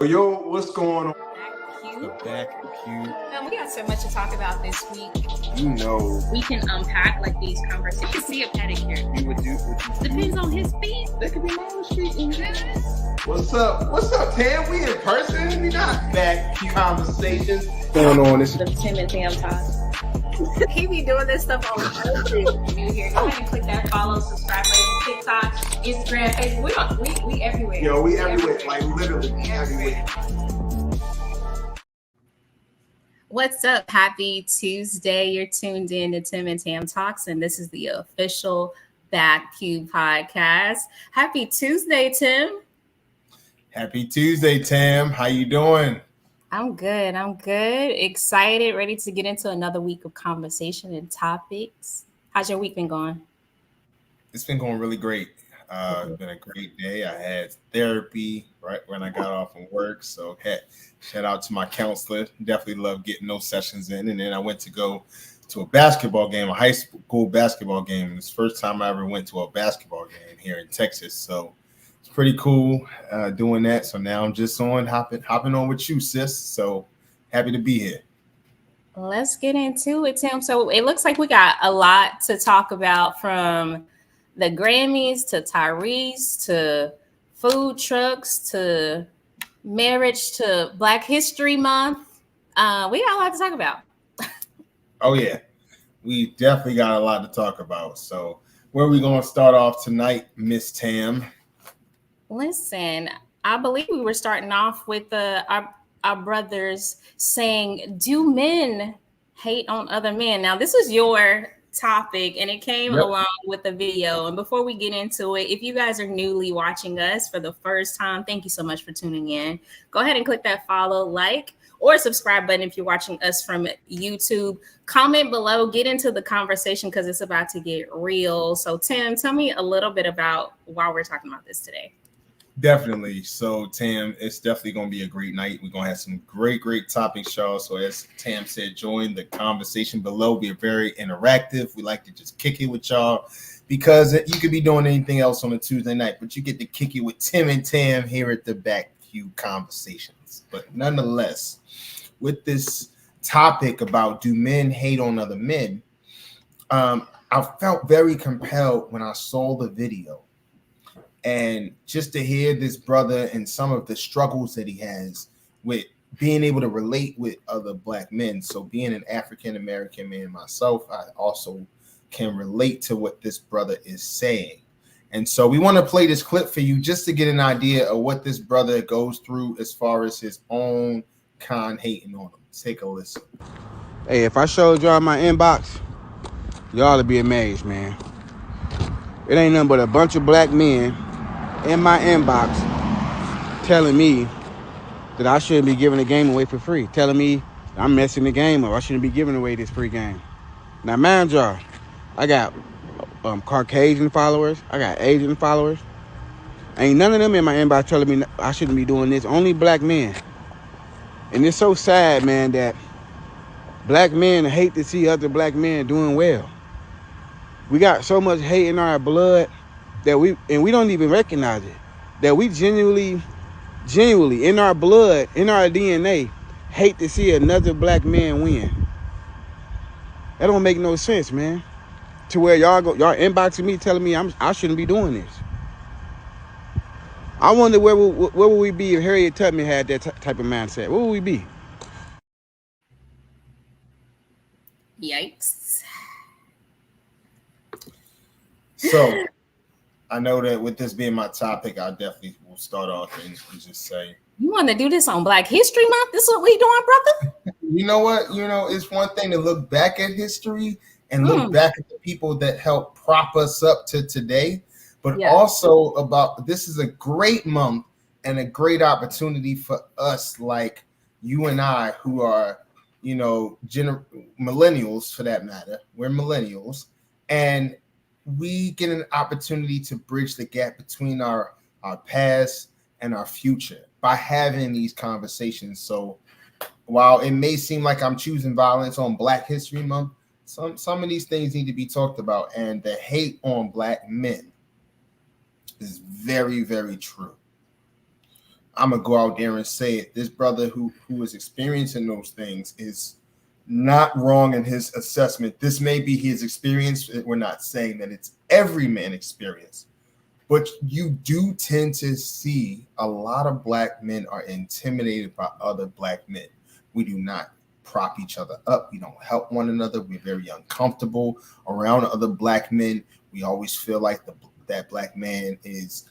Yo, what's going on? The back cube. We got so much to talk about this week. You know, We can unpack like these conversations. You can see a pedicure. You would do. Depends on his feet. That could be my own street. what's up? What's up, Tam? We in person? We not back conversations. Going on? This The Tim and Tam Talks. He be doing this stuff on purpose. If you're new here, go ahead and click that follow, subscribe button, TikTok, Instagram, Facebook. We everywhere. Yo, we everywhere. Like literally, we everywhere. What's up? Happy Tuesday. You're tuned in to Tim and Tam Talks, and this is the official Back Cube podcast. Happy Tuesday, Tim. Happy Tuesday, Tam. How you doing? I'm good. Excited, ready to get into another week of conversation and topics. How's your week been going? It's been going really great. It's been a great day. I had therapy right when I got off from work. So shout out to my counselor. Definitely love getting those sessions in. And then I went to go to a basketball game, a high school basketball game. It's the first time I ever went to a basketball game here in Texas. So it's pretty cool doing that. So now I'm just hopping on with you, sis. So happy to be here. Let's get into it, Tim. So it looks like we got a lot to talk about, from the Grammys to Tyrese to food trucks to marriage to Black History Month. We got a lot to talk about. Oh, yeah. We definitely got a lot to talk about. So where are we going to start off tonight, Miss Tam? Listen, I believe we were starting off with our brothers saying, do men hate on other men? Now, this is your topic, and it came along with the video. And before we get into it, if you guys are newly watching us for the first time, thank you so much for tuning in. Go ahead and click that follow, like, or subscribe button if you're watching us from YouTube. Comment below, get into the conversation because it's about to get real. So Tim, tell me a little bit about why we're talking about this today. Definitely. So, Tam, it's definitely going to be a great night. We're going to have some great topics, y'all. So, as Tam said, join the conversation below. We're very interactive. We like to just kick it with y'all because you could be doing anything else on a Tuesday night, but you get to kick it with Tim and Tam here at the Back Cube Conversations. But nonetheless, with this topic about do men hate on other men, I felt very compelled when I saw the video. And just to hear this brother and some of the struggles that he has with being able to relate with other Black men. So being an African-American man myself, I also can relate to what this brother is saying. And so we want to play this clip for you just to get an idea of what this brother goes through as far as his own kind hating on him. Take a listen. Hey, if I showed y'all my inbox, y'all would be amazed, man. It ain't nothing but a bunch of Black men in my inbox telling me that I shouldn't be giving the game away for free, telling me I'm messing the game up. I shouldn't be giving away this free game. Now, mind y'all, I got Caucasian followers. I got Asian followers. Ain't none of them in my inbox telling me I shouldn't be doing this. Only Black men. And it's so sad, man, that Black men hate to see other Black men doing well. We got so much hate in our blood that we don't even recognize it. That we genuinely in our blood, in our DNA, hate to see another Black man win. That don't make no sense, man. To where y'all inboxing me telling me I shouldn't be doing this. I wonder where would we be if Harriet Tubman had that type of mindset? Where would we be? Yikes. So I know that with this being my topic, I definitely will start off and just say, You want to do this on Black History Month? This is what we doing, brother? you know what? It's one thing to look back at history and look back at the people that helped prop us up to today, but also about this is a great month and a great opportunity for us, like you and I, who are, millennials for that matter. We're millennials, and we get an opportunity to bridge the gap between our past and our future by having these conversations. So while it may seem like I'm choosing violence on Black History Month, some of these things need to be talked about. And the hate on Black men is very, very true. I'm gonna go out there and say it. This brother who is experiencing those things is not wrong in his assessment. This may be his experience. We're not saying that it's every man's experience, but you do tend to see a lot of black men are intimidated by other black men. We do not prop each other up. We don't help one another. We're very uncomfortable around other black men. We always feel like that black man is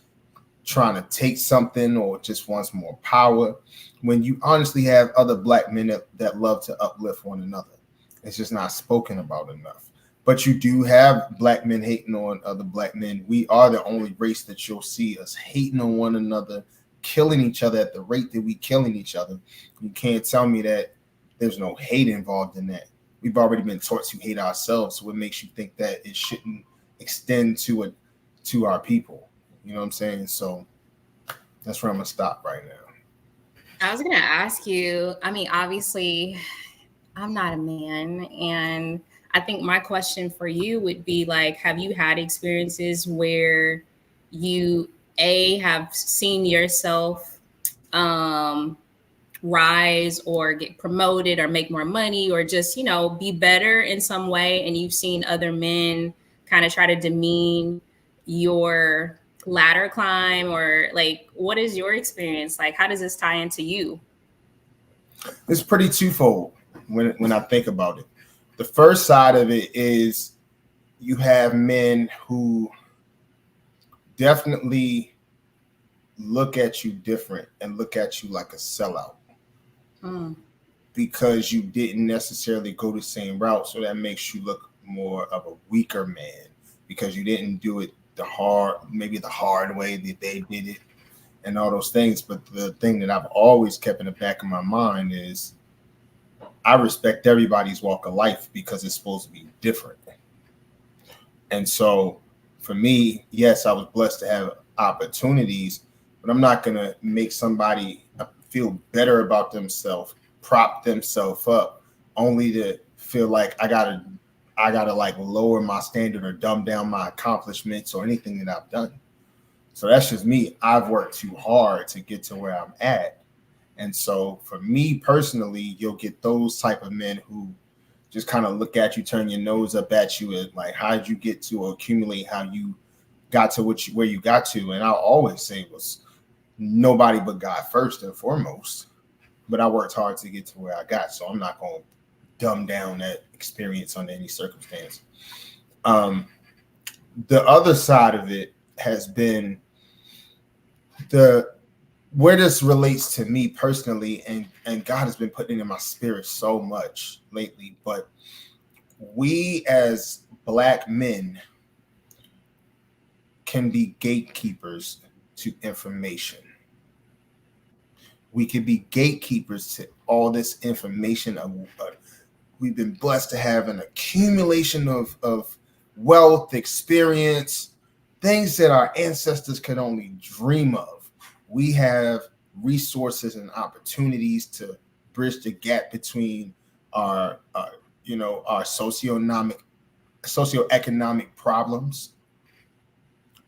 trying to take something or just wants more power, when you honestly have other black men that love to uplift one another. It's just not spoken about enough. But you do have black men hating on other black men. We are the only race that you'll see us hating on one another, killing each other at the rate that we killing each other. You can't tell me that there's no hate involved in that. We've already been taught to hate ourselves. So what makes you think that it shouldn't extend to our people? You know what I'm saying? So that's where I'm gonna stop right now. I was gonna ask you, I mean, obviously I'm not a man, and I think my question for you would be like, have you had experiences where you have seen yourself rise or get promoted or make more money or just, be better in some way, and you've seen other men kind of try to demean your ladder climb? Or like, what is your experience like? How does this tie into you? It's pretty twofold when I think about it. The first side of it is you have men who definitely look at you different and look at you like a sellout because you didn't necessarily go the same route. So that makes you look more of a weaker man because you didn't do it the hard way that they did it and all those things. But the thing that I've always kept in the back of my mind is I respect everybody's walk of life because it's supposed to be different. And so for me, yes, I was blessed to have opportunities, but I'm not going to make somebody feel better about themselves, prop themselves up only to feel like I gotta like lower my standard or dumb down my accomplishments or anything that I've done. So that's just me. I've worked too hard to get to where I'm at. And so for me personally, you'll get those type of men who just kind of look at you, turn your nose up at you, and like, how did you get to accumulate how you got to where you got to? And I'll always say it was nobody but God first and foremost. But I worked hard to get to where I got. So I'm not going to dumb down that experience under any circumstance. The other side of it has been where this relates to me personally, and God has been putting it in my spirit so much lately, but we as black men can be gatekeepers to information. We can be gatekeepers to all this information. We've been blessed to have an accumulation of wealth, experience, things that our ancestors could only dream of. We have resources and opportunities to bridge the gap between our socioeconomic problems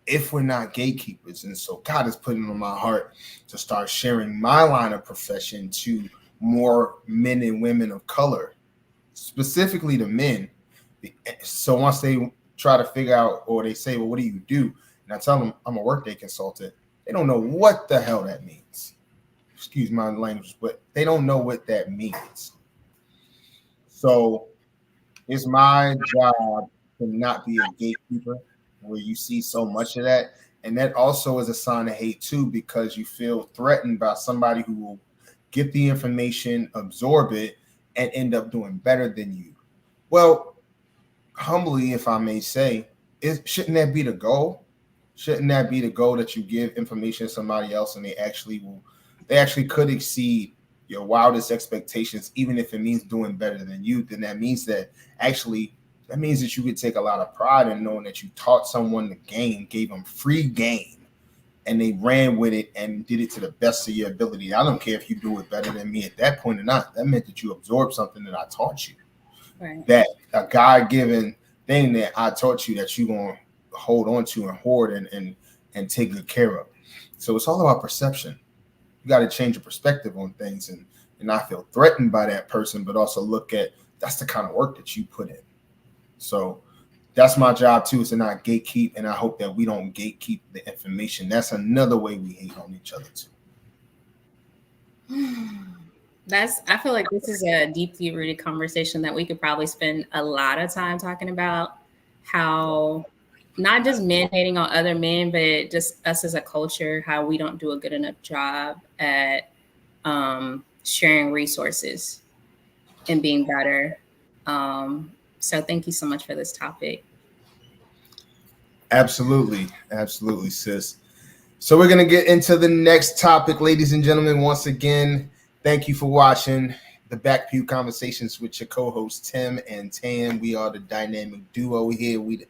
if we're not gatekeepers. And so God is putting on my heart to start sharing my line of profession to more men and women of color, specifically the men. So once they try to figure out, or they say, well, what do you do? And I tell them I'm a workday consultant. They don't know what the hell that means. Excuse my language, but they don't know what that means. So it's my job to not be a gatekeeper where you see so much of that. And that also is a sign of hate too, because you feel threatened by somebody who will get the information, absorb it, and end up doing better than you. Well, humbly, if I may say, shouldn't that be the goal? Shouldn't that be the goal, that you give information to somebody else and they actually could exceed your wildest expectations, even if it means doing better than you? Then that means that you could take a lot of pride in knowing that you taught someone the game, gave them free game, and they ran with it and did it to the best of your ability. I don't care if you do it better than me at that point or not. That meant that you absorbed something that I taught you. Right. That a God-given thing that I taught you that you're going to hold on to and hoard and take good care of. So it's all about perception. You got to change your perspective on things and not feel threatened by that person, but also look at that's the kind of work that you put in. So that's my job too, is to not gatekeep, and I hope that we don't gatekeep the information. That's another way we hate on each other too. I feel like this is a deeply rooted conversation that we could probably spend a lot of time talking about, how not just men hating on other men, but just us as a culture, how we don't do a good enough job at sharing resources and being better. So thank you so much for this topic. Absolutely, sis. So we're going to get into the next topic, ladies and gentlemen. Once again, thank you for watching the Back Pew Conversations with your co-hosts, Tim and Tam. We are the dynamic duo here. We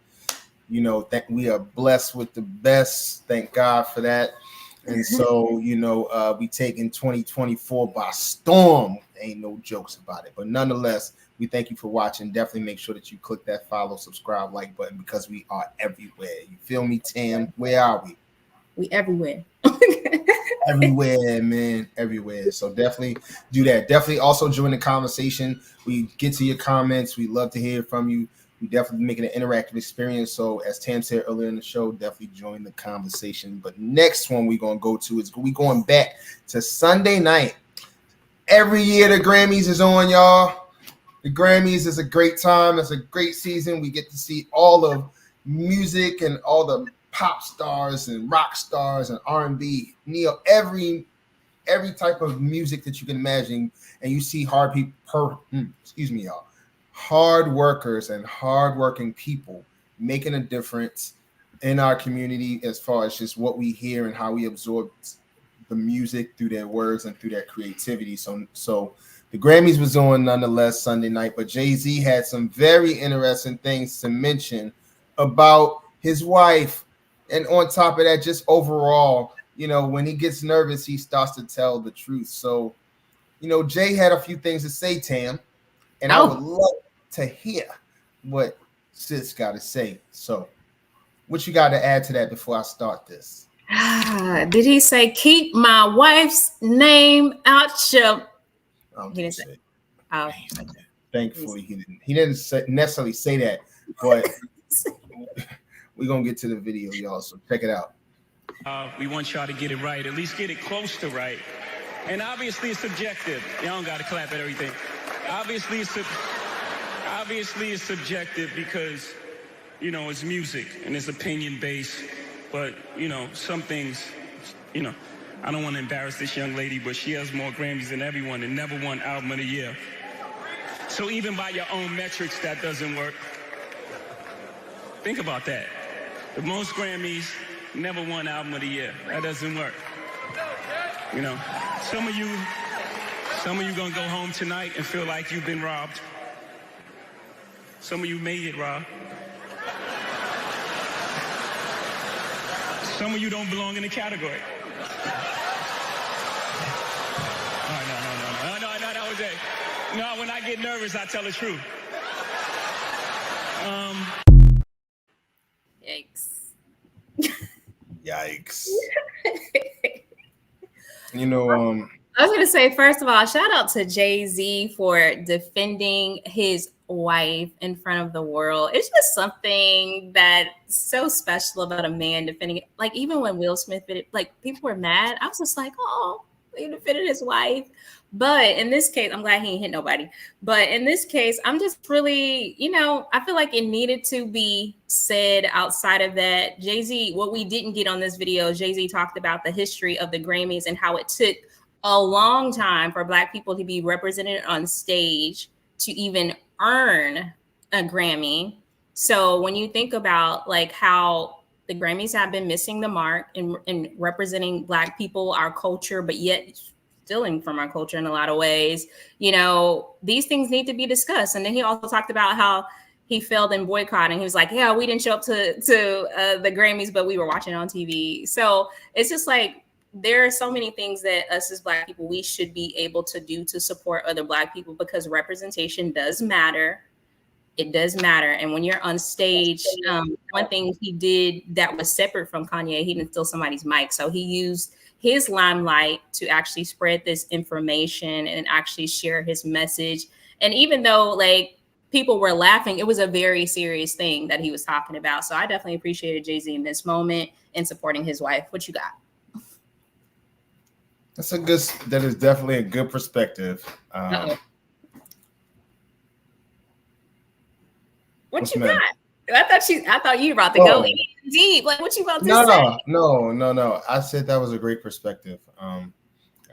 are blessed with the best. Thank God for that. And so, we taking 2024 by storm. Ain't no jokes about it. But nonetheless, we thank you for watching. Definitely make sure that you click that follow, subscribe, like button, because we are everywhere. You feel me, Tam? Where are we? We everywhere. Everywhere, man. Everywhere. So definitely do that. Definitely also join the conversation. We get to your comments. We love to hear from you. We definitely make it an interactive experience. So as Tam said earlier in the show, definitely join the conversation. But next one we're going to go to is we going back to Sunday night. Every year the Grammys is on, y'all. The Grammys is a great time. It's a great season. We get to see all of music and all the pop stars and rock stars and R&B, every type of music that you can imagine. And you see hard workers and hardworking people making a difference in our community as far as just what we hear and how we absorb the music through their words and through their creativity. So the Grammys was on nonetheless Sunday night, but Jay Z had some very interesting things to mention about his wife. And on top of that, just overall, when he gets nervous, he starts to tell the truth. So, Jay had a few things to say, Tam, and I would love to hear what sis got to say. So what you got to add to that before I start this? Did he say, keep my wife's name out your... He didn't say. Oh. Thankfully, he didn't necessarily say that, but we're going to get to the video, y'all, so check it out. We want y'all to get it right, at least get it close to right. And obviously it's subjective. Y'all don't got to clap at everything. Obviously it's subjective because, it's music and it's opinion-based. But, some things, I don't want to embarrass this young lady, but she has more Grammys than everyone and never won Album of the Year. So even by your own metrics, that doesn't work. Think about that. The most Grammys, never won Album of the Year. That doesn't work. Some of you gonna go home tonight and feel like you've been robbed. Some of you may get robbed. Some of you don't belong in the category. No, that was it. No, when I get nervous, I tell the truth. Yikes. I was going to say, first of all, shout out to Jay Z for defending his wife in front of the world. It's just something that's so special about a man defending it. Like, even when Will Smith did it, like, people were mad. I was just like, oh, he defended his wife. But in this case, I'm glad he ain't hit nobody. But in this case, I'm just really, I feel like it needed to be said outside of that. Jay Z, what we didn't get on this video, Jay Z talked about the history of the Grammys and how it took a long time for Black people to be represented on stage to even earn a Grammy. So when you think about like how the Grammys have been missing the mark in representing Black people, our culture, but yet stealing from our culture in a lot of ways, these things need to be discussed. And then he also talked about how he failed in boycotting. He was like, yeah, we didn't show up to the Grammys, but we were watching on TV. So it's just like, there are so many things that us as Black people, we should be able to do to support other Black people, because representation does matter. It does matter. And when you're on stage, one thing he did that was separate from Kanye, he didn't steal somebody's mic. So he used his limelight to actually spread this information and actually share his message. And even though like people were laughing, it was a very serious thing that he was talking about. So I definitely appreciated Jay Z in this moment and supporting his wife. What you got? That is definitely a good perspective. What you got? I thought you were about to go in deep. Like, what you about to say? No. I said that was a great perspective. And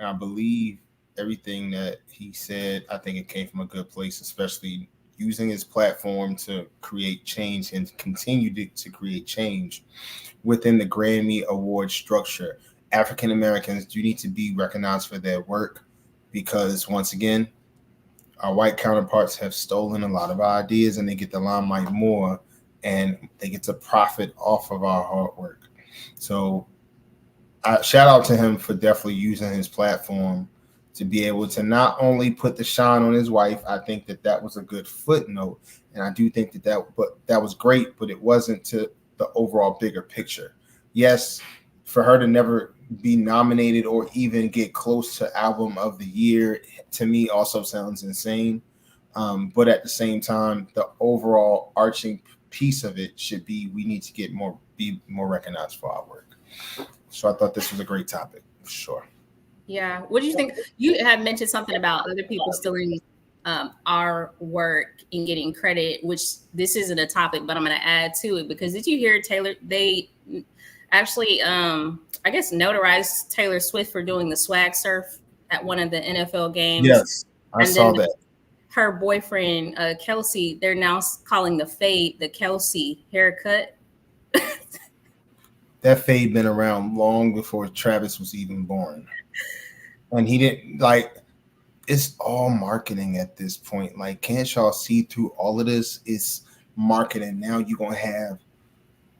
I believe everything that he said. I think it came from a good place, especially using his platform to create change and continue to create change within the Grammy Award structure. African Americans do need to be recognized for their work because, once again, our white counterparts have stolen a lot of our ideas and they get the limelight more and they get to profit off of our hard work. So shout out to him for definitely using his platform to be able to not only put the shine on his wife. I think that was a good footnote. And I do think that was great, but it wasn't to the overall bigger picture. Yes, for her to never be nominated or even get close to album of the year, to me also sounds insane. But at the same time, the overall arching piece of it should be we need to be more recognized for our work. So I thought this was a great topic, for sure. Yeah. What do you think? You had mentioned something about other people stealing our work and getting credit, which this isn't a topic, but I'm going to add to it because did you hear Taylor? They actually, I guess, notarized Taylor Swift for doing the swag surf at one of the NFL games. Yes, I saw that. Her boyfriend, Kelsey, they're now calling the fade the Kelsey haircut. That fade been around long before Travis was even born. And he didn't it's all marketing at this point. Like, can't y'all see through all of this? It's marketing. Now you're going to have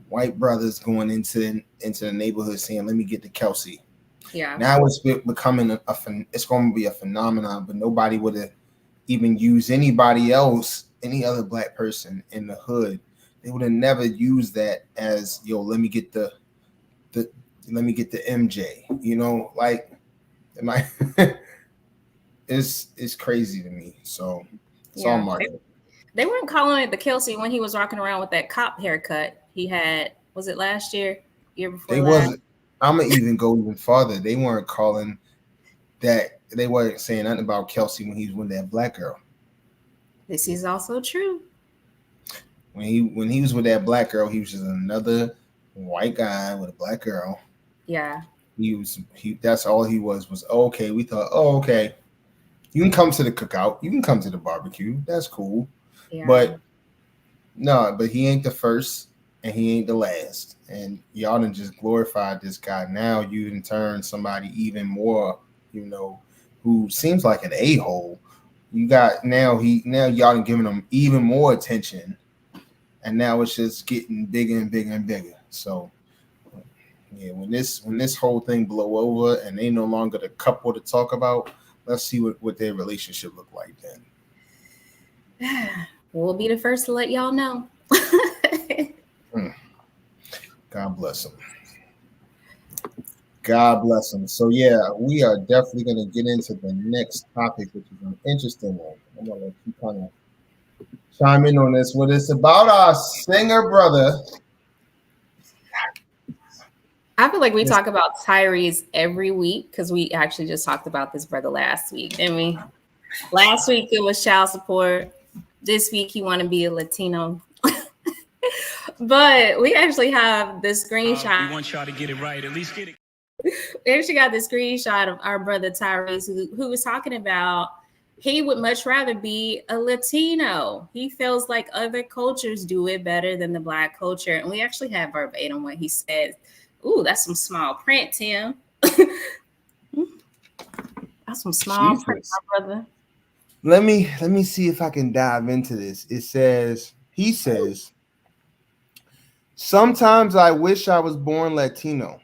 white brothers going into the neighborhood saying, let me get to Kelsey. Yeah. Now it's becoming it's going to be a phenomenon, but nobody would have even used anybody else, any other black person in the hood. They would have never used that as, yo, let me get the MJ, like, it's crazy to me. So it's all marketing. They weren't calling it the Kelsey when he was rocking around with that cop haircut he had. Was it last year before last? I'm gonna even go even farther. They weren't calling that. They weren't saying nothing about Kelsey when he was with that black girl. This is also true. When he was with that black girl, he was just another white guy with a black girl. Yeah. That's all he was okay. We thought, okay, you can come to the cookout, you can come to the barbecue, that's cool. Yeah. But he ain't the first and he ain't the last. And y'all done just glorified this guy. Now you in turn somebody even more, who seems like an a-hole. You got now y'all done giving him even more attention. And now it's just getting bigger and bigger and bigger. So yeah, when this whole thing blow over and they no longer the couple to talk about, let's see what their relationship look like then. We'll be the first to let y'all know. God bless him. God bless him. So yeah, we are definitely going to get into the next topic, which is an interesting one. I'm going to let you kind of chime in on this. What it's about our singer brother. I feel like we talk about Tyrese every week because we actually just talked about this brother last week, didn't we? Last week it was child support. This week he want to be a Latino. But we actually have the screenshot. We want y'all to get it right. At least get it. We actually got the screenshot of our brother Tyrese who was talking about he would much rather be a Latino. He feels like other cultures do it better than the Black culture. And we actually have verbatim what he said. Ooh, that's some small print, Tim. That's some small print, my brother. Let me see if I can dive into this. He says, sometimes I wish I was born Latino.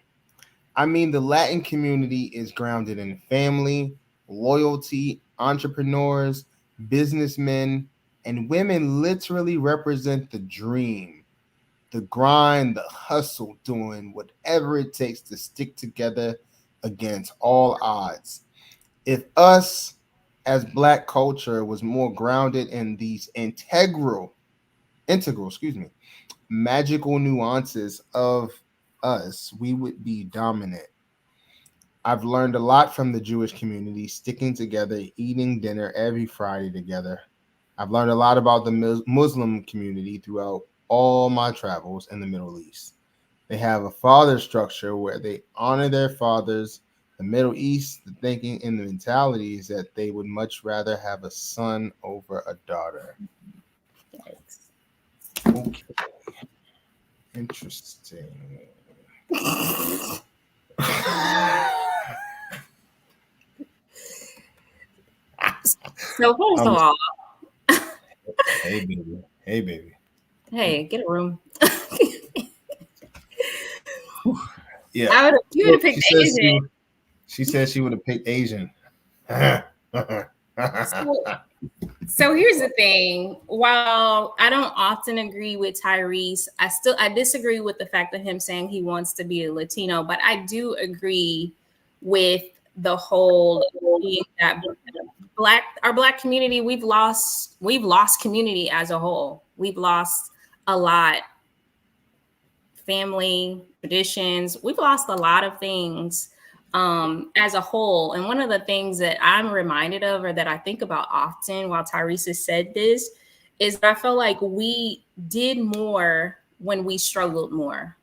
I mean, the Latin community is grounded in family, loyalty, entrepreneurs, businessmen, and women literally represent the dream, the grind, the hustle, doing whatever it takes to stick together against all odds. If us as Black culture was more grounded in these integral, magical nuances of us, we would be dominant. I've learned a lot from the Jewish community, sticking together, eating dinner every Friday together. I've learned a lot about the Muslim community throughout all my travels in the Middle East. They have a father structure where they honor their fathers. The Middle East, the thinking and the mentality is that they would much rather have a son over a daughter. Okay. Interesting. So first of all, hey baby. hey, get a room. Yeah. You would have picked Asian. She said she would have picked Asian. So here's the thing. While I don't often agree with Tyrese, I disagree with the fact of him saying he wants to be a Latino, but I do agree with the whole that our Black community, we've lost community as a whole. We've lost a lot. Family, traditions, we've lost a lot of things as a whole. And one of the things that I'm reminded of, or that I think about often while Tyrese has said this, is that I feel like we did more when we struggled more.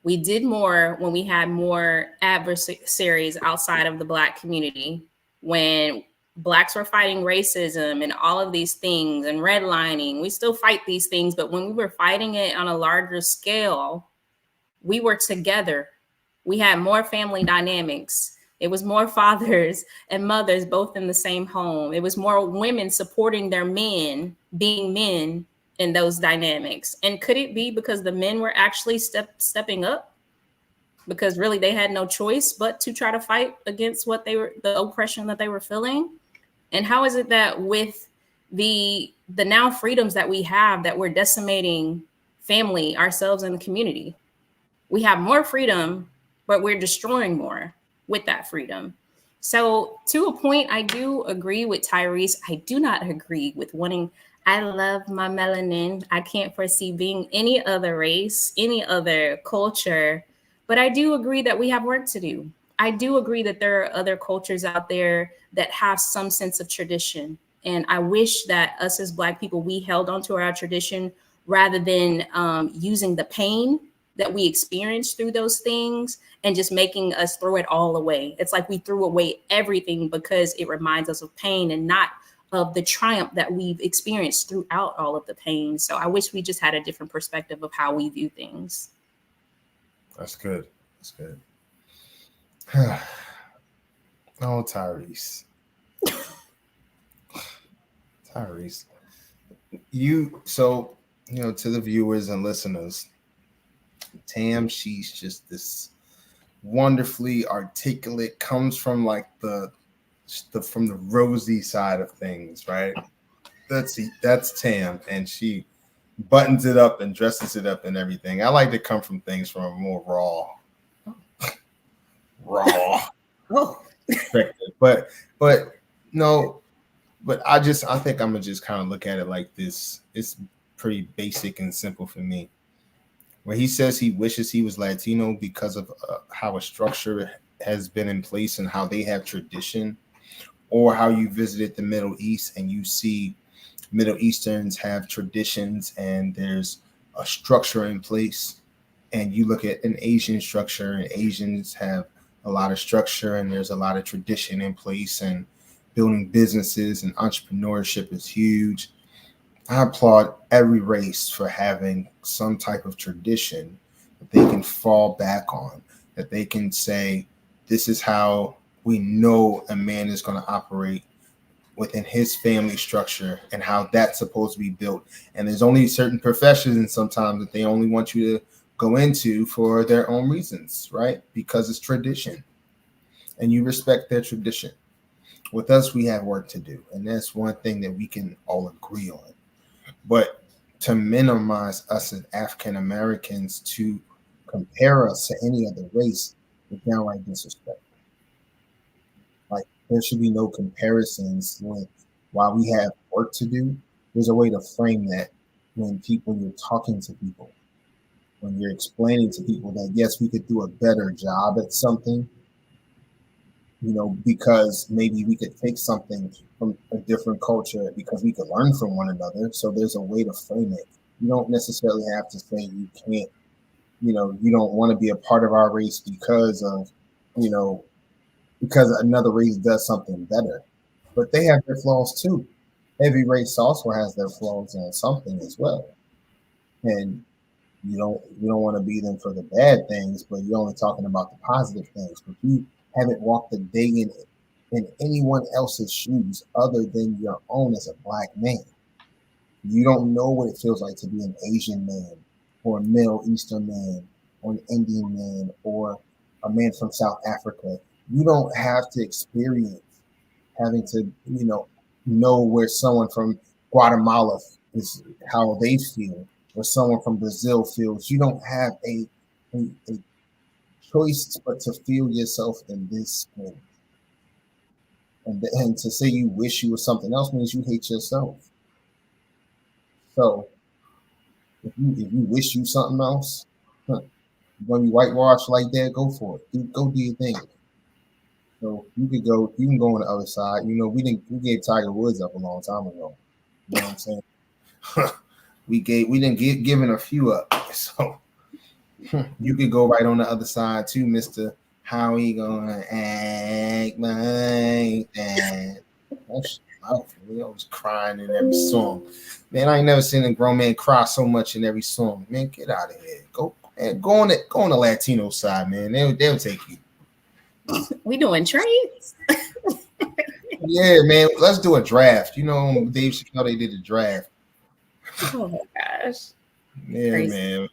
We did more when we had more adversaries outside of the Black community, when Blacks were fighting racism and all of these things and redlining. We still fight these things, but when we were fighting it on a larger scale, we were together. We had more family dynamics. It was more fathers and mothers both in the same home. It was more women supporting their men, being men in those dynamics. And could it be because the men were actually stepping up? Because really they had no choice but to try to fight against the oppression that they were feeling? And how is it that with the now freedoms that we have, that we're decimating family, ourselves, and the community? We have more freedom, but we're destroying more with that freedom. So to a point, I do agree with Tyrese. I do not agree with I love my melanin. I can't foresee being any other race, any other culture, but I do agree that we have work to do. I do agree that there are other cultures out there that have some sense of tradition. And I wish that us as Black people, we held onto our tradition rather than using the pain that we experienced through those things and just making us throw it all away. It's like we threw away everything because it reminds us of pain and not of the triumph that we've experienced throughout all of the pain. So I wish we just had a different perspective of how we view things. That's good. That's good. Oh, Tyrese. Tyrese. To the viewers and listeners, Tam, she's just this wonderfully articulate, comes from like from the rosy side of things, right? That's Tam, and she buttons it up and dresses it up and everything. I like to come from things from a more raw perspective. But I think I'm gonna just kind of look at it like this. It's pretty basic and simple for me. Where he says he wishes he was Latino because of how a structure has been in place and how they have tradition, or how you visited the Middle East and you see Middle Easterns have traditions and there's a structure in place, and you look at an Asian structure and Asians have a lot of structure and there's a lot of tradition in place, and building businesses and entrepreneurship is huge. I applaud every race for having some type of tradition that they can fall back on, that they can say, this is how we know a man is going to operate within his family structure and how that's supposed to be built. And there's only certain professions sometimes that they only want you to go into for their own reasons, right? Because it's tradition and you respect their tradition. With us, we have work to do. And that's one thing that we can all agree on. But to minimize us as African Americans, to compare us to any other race, It's downright disrespectful. Like, there should be no comparisons. While we have work to do, there's a way to frame that when you're talking to people, when you're explaining to people that yes, we could do a better job at something, because maybe we could take something from a different culture because we could learn from one another. So there's a way to frame it. You don't necessarily have to say you can't, you don't want to be a part of our race because of, because another race does something better. But they have their flaws too. Every race also has their flaws in something as well. And you don't want to be them for the bad things, but you're only talking about the positive things. But you haven't walked a day in anyone else's shoes other than your own as a black man. You don't know what it feels like to be an Asian man or a Middle Eastern man or an Indian man or a man from South Africa. You don't have to experience having to, know where someone from Guatemala is, how they feel, or someone from Brazil feels. You don't have a choice but to feel yourself in this space. And to say you wish you were something else means you hate yourself. So if you wish you something else, you're gonna be whitewashed like that, go for it. Go do your thing. So you can go on the other side. We gave Tiger Woods up a long time ago. You know what I'm saying? we didn't giving a few up. So you could go right on the other side too, Mr. How he gonna act like that? I was crying in every song. Man, I ain't never seen a grown man cry so much in every song. Man, get out of here. Go on the Latino side, man. They'll take you. We doing trades? Yeah, man. Let's do a draft. Dave Chappelle, they did a draft. Oh my gosh. Yeah, Crazy. man.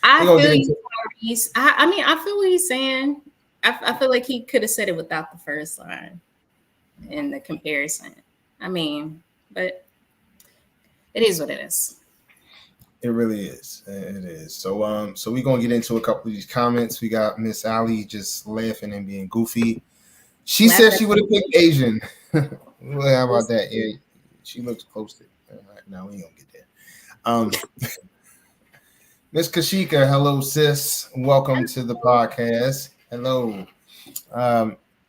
I feel you, Tyrese. I mean, I feel what he's saying. I feel like he could have said it without the first line in the comparison. I mean, but it is what it is. It really is. It is. So we're gonna get into a couple of these comments. We got Miss Allie just laughing and being goofy. She said she would have picked Asian. Well, how about that? Yeah, she looks close to it. No, we ain't gonna get there. Miss Kashika, hello, sis. Welcome to the podcast. Hello.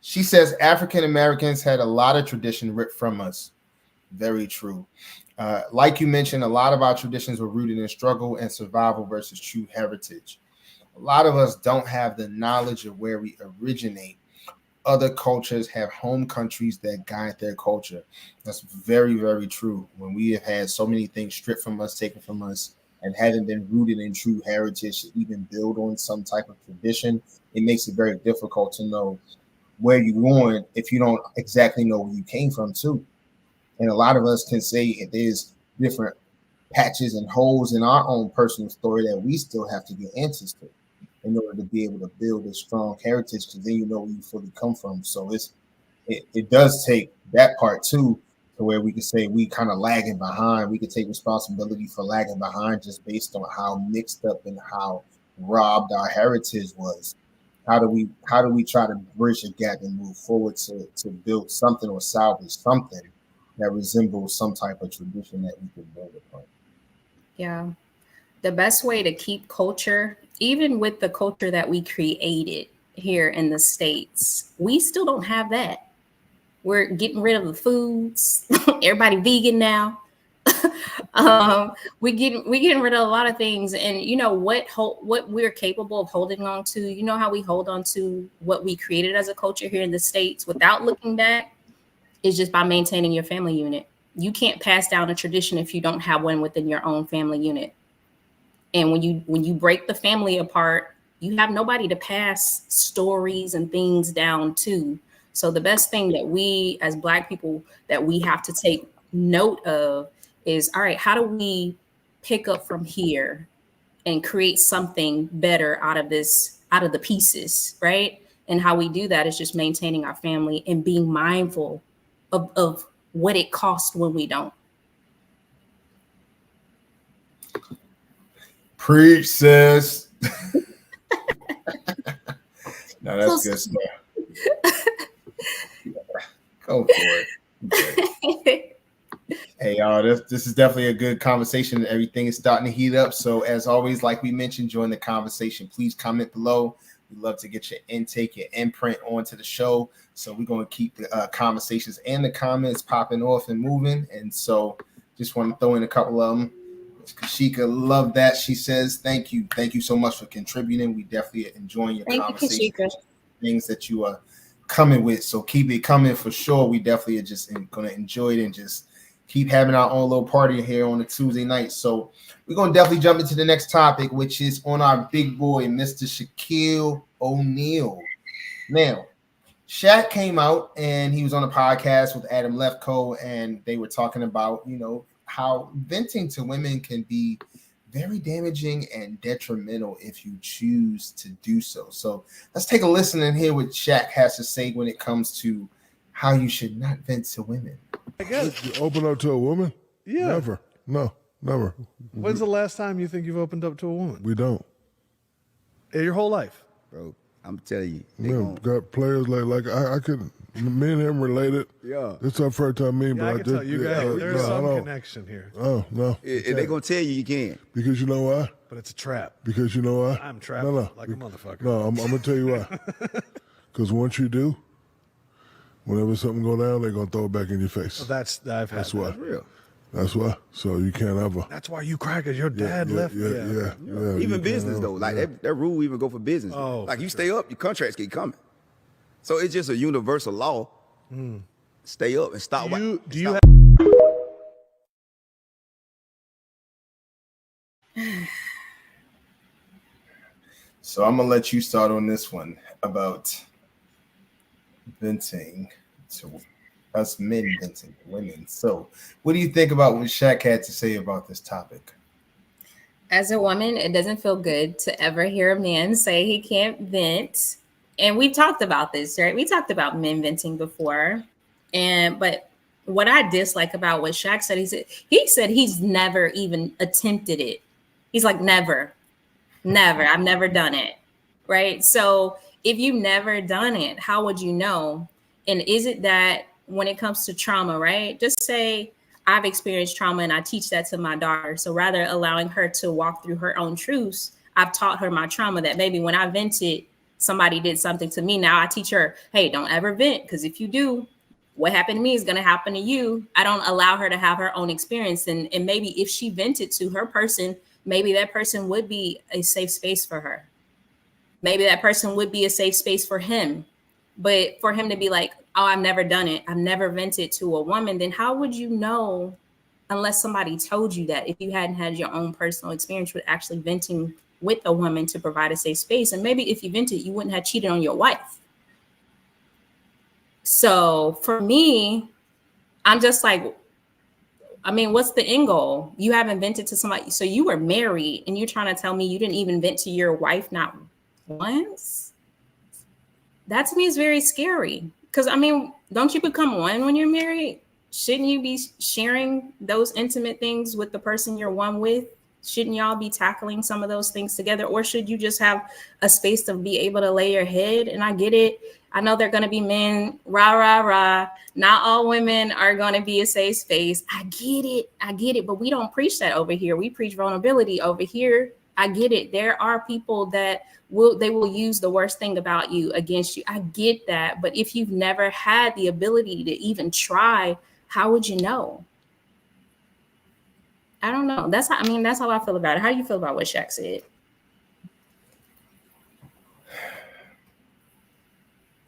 She says African Americans had a lot of tradition ripped from us. Very true. Like you mentioned, a lot of our traditions were rooted in struggle and survival versus true heritage. A lot of us don't have the knowledge of where we originate. Other cultures have home countries that guide their culture. That's very, very true. When we have had so many things stripped from us, taken from us, and haven't been rooted in true heritage to even build on some type of tradition, it makes it very difficult to know where you're going if you don't exactly know where you came from too. And a lot of us can say there's different patches and holes in our own personal story that we still have to get answers to in order to be able to build a strong heritage, because then you know where you fully come from. So it does take that part too, to where we can say we kind of lagging behind. We could take responsibility for lagging behind just based on how mixed up and how robbed our heritage was. How do we try to bridge the gap and move forward to build something or salvage something that resembles some type of tradition that we can build upon? Yeah. The best way to keep culture, even with the culture that we created here in the States, we still don't have that. We're getting rid of the foods. Everybody vegan now. we getting rid of a lot of things, and what we're capable of holding on to. You know how we hold on to what we created as a culture here in the States without looking back is just by maintaining your family unit. You can't pass down a tradition if you don't have one within your own family unit. And when you break the family apart, you have nobody to pass stories and things down to. So the best thing that we as Black people that we have to take note of is, all right, how do we pick up from here and create something better out of the pieces, right? And how we do that is just maintaining our family and being mindful of what it costs when we don't. Preach, sis. No, that's good stuff. Go for it. Okay. Hey, y'all, this is definitely a good conversation. Everything is starting to heat up. So, as always, like we mentioned, join the conversation. Please comment below. We'd love to get your intake, your imprint onto the show. So, we're going to keep the conversations and the comments popping off and moving. And so, just want to throw in a couple of them. Kashika, love that. She says, thank you. Thank you so much for contributing. We definitely enjoying your conversation. Things that you are coming with. So, keep it coming for sure. We definitely are just going to enjoy it and just keep having our own little party here on a Tuesday night. So we're going to definitely jump into the next topic, which is on our big boy, Mr. Shaquille O'Neal. Now, Shaq came out and he was on a podcast with Adam Lefkoe, and they were talking about, how venting to women can be very damaging and detrimental if you choose to do so. So let's take a listen and hear what Shaq has to say when it comes to how you should not vent to women. I guess. You open up to a woman? Yeah. Never. No, never. When's the last time you think you've opened up to a woman? We don't. Your whole life? Bro, I'm telling you. Yeah, got players like I could, me and him related. Yeah. It's our first time meeting, Yeah, but I can tell you guys, there's some connection here. Oh, no. If they going to tell you can. Because you know why? But it's a trap. Because you know why? I'm trapped like a motherfucker. No, I'm going to tell you why. Because once you do, whenever something go down, they're going to throw it back in your face. Well, that's why. That's real. That's why. So you can't ever. That's why you crackers, your dad left. Yeah. Even business, though. Like, that rule even go for business. Oh, like, you stay up, your contracts keep coming. So it's just a universal law. Stay up and stop. Do you have... So I'm going to let you start on this one about venting to us men venting to women. So what do you think about what Shaq had to say about this topic? As a woman, it doesn't feel good to ever hear a man say he can't vent. And we've talked about this, right? We talked about men venting before. But what I dislike about what Shaq said, he said he's never even attempted it. He's like, never. I've never done it. Right. So if you've never done it, how would you know? And is it that when it comes to trauma, right? Just say I've experienced trauma and I teach that to my daughter. So rather allowing her to walk through her own truths, I've taught her my trauma that maybe when I vented, somebody did something to me. Now I teach her, hey, don't ever vent. Because if you do, what happened to me is going to happen to you. I don't allow her to have her own experience. And maybe if she vented to her person, maybe that person would be a safe space for her. Maybe that person would be a safe space for him. But for him to be like, oh, I've never done it, I've never vented to a woman, then how would you know unless somebody told you that, if you hadn't had your own personal experience with actually venting with a woman to provide a safe space? And maybe if you vented, you wouldn't have cheated on your wife. So for me, I'm just like, I mean, what's the end goal? You haven't vented to somebody. So you were married and you're trying to tell me you didn't even vent to your wife not once? That to me is very scary. Because, I mean, don't you become one when you're married? Shouldn't you be sharing those intimate things with the person you're one with? Shouldn't y'all be tackling some of those things together? Or should you just have a space to be able to lay your head? And I get it. I know they're going to be men, rah, rah, rah. Not all women are going to be a safe space. I get it. But we don't preach that over here. We preach vulnerability over here. I get it. There are people that will use the worst thing about you against you. I get that. But if you've never had the ability to even try, how would you know? I don't know. That's how I feel about it. How do you feel about what Shaq said?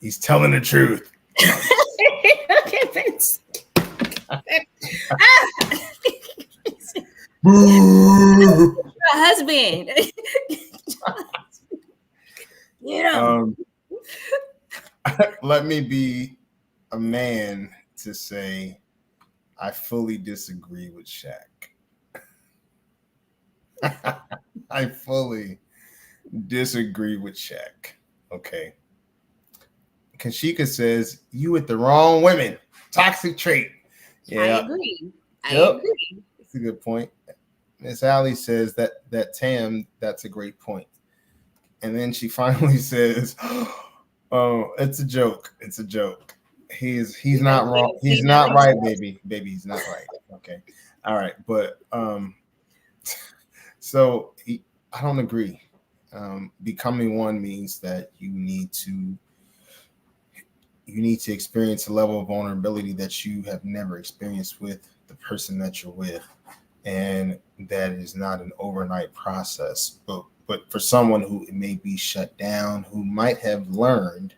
He's telling the truth. Your husband. You know. Let me be a man to say I fully disagree with Shaq. I fully disagree with Shaq. Okay. Kashika says, you with the wrong women. Toxic trait. Yeah. I agree. I agree. That's a good point. Miss Allie says that Tam, that's a great point. And then she finally says, Oh, it's a joke. It's a joke. He's not wrong. He's not right, baby. Baby, he's not right. Okay. All right. But so I don't agree. Becoming one means that you need to experience a level of vulnerability that you have never experienced with the person that you're with. And that is not an overnight process. But for someone who may be shut down, who might have learned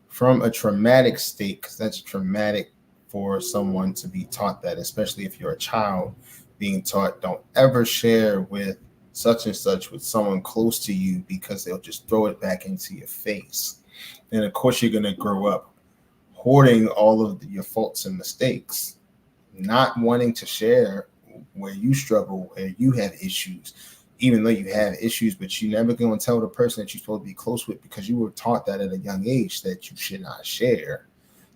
from a traumatic state, because that's traumatic for someone to be taught that, especially if you're a child being taught, don't ever share with such and such with someone close to you because they'll just throw it back into your face. And of course, you're going to grow up hoarding all of your faults and mistakes, not wanting to share where you struggle, where you have issues, even though you have issues, but you never going to tell the person that you're supposed to be close with because you were taught that at a young age that you should not share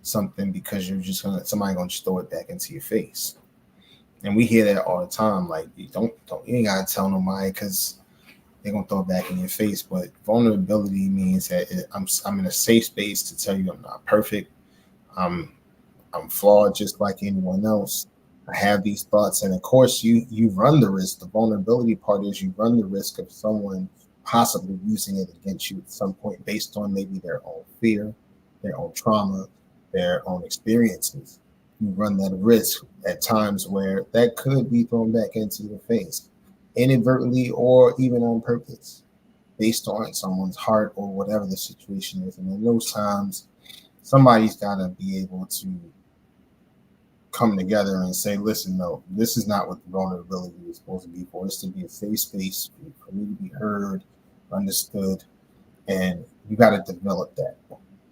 something because you're just somebody going to just throw it back into your face. And we hear that all the time. Like, you ain't got to tell nobody because they're going to throw it back in your face. But vulnerability means that I'm in a safe space to tell you I'm not perfect. I'm flawed just like anyone else. I have these thoughts, and of course, you run the risk. The vulnerability part is you run the risk of someone possibly using it against you at some point, based on maybe their own fear, their own trauma, their own experiences. You run that risk at times where that could be thrown back into your face, inadvertently or even on purpose, based on someone's heart or whatever the situation is. And in those times, somebody's got to be able to come together and say, listen, no, this is not what the vulnerability is supposed to be for. It's to be a safe space for me to be heard, understood, and you got to develop that.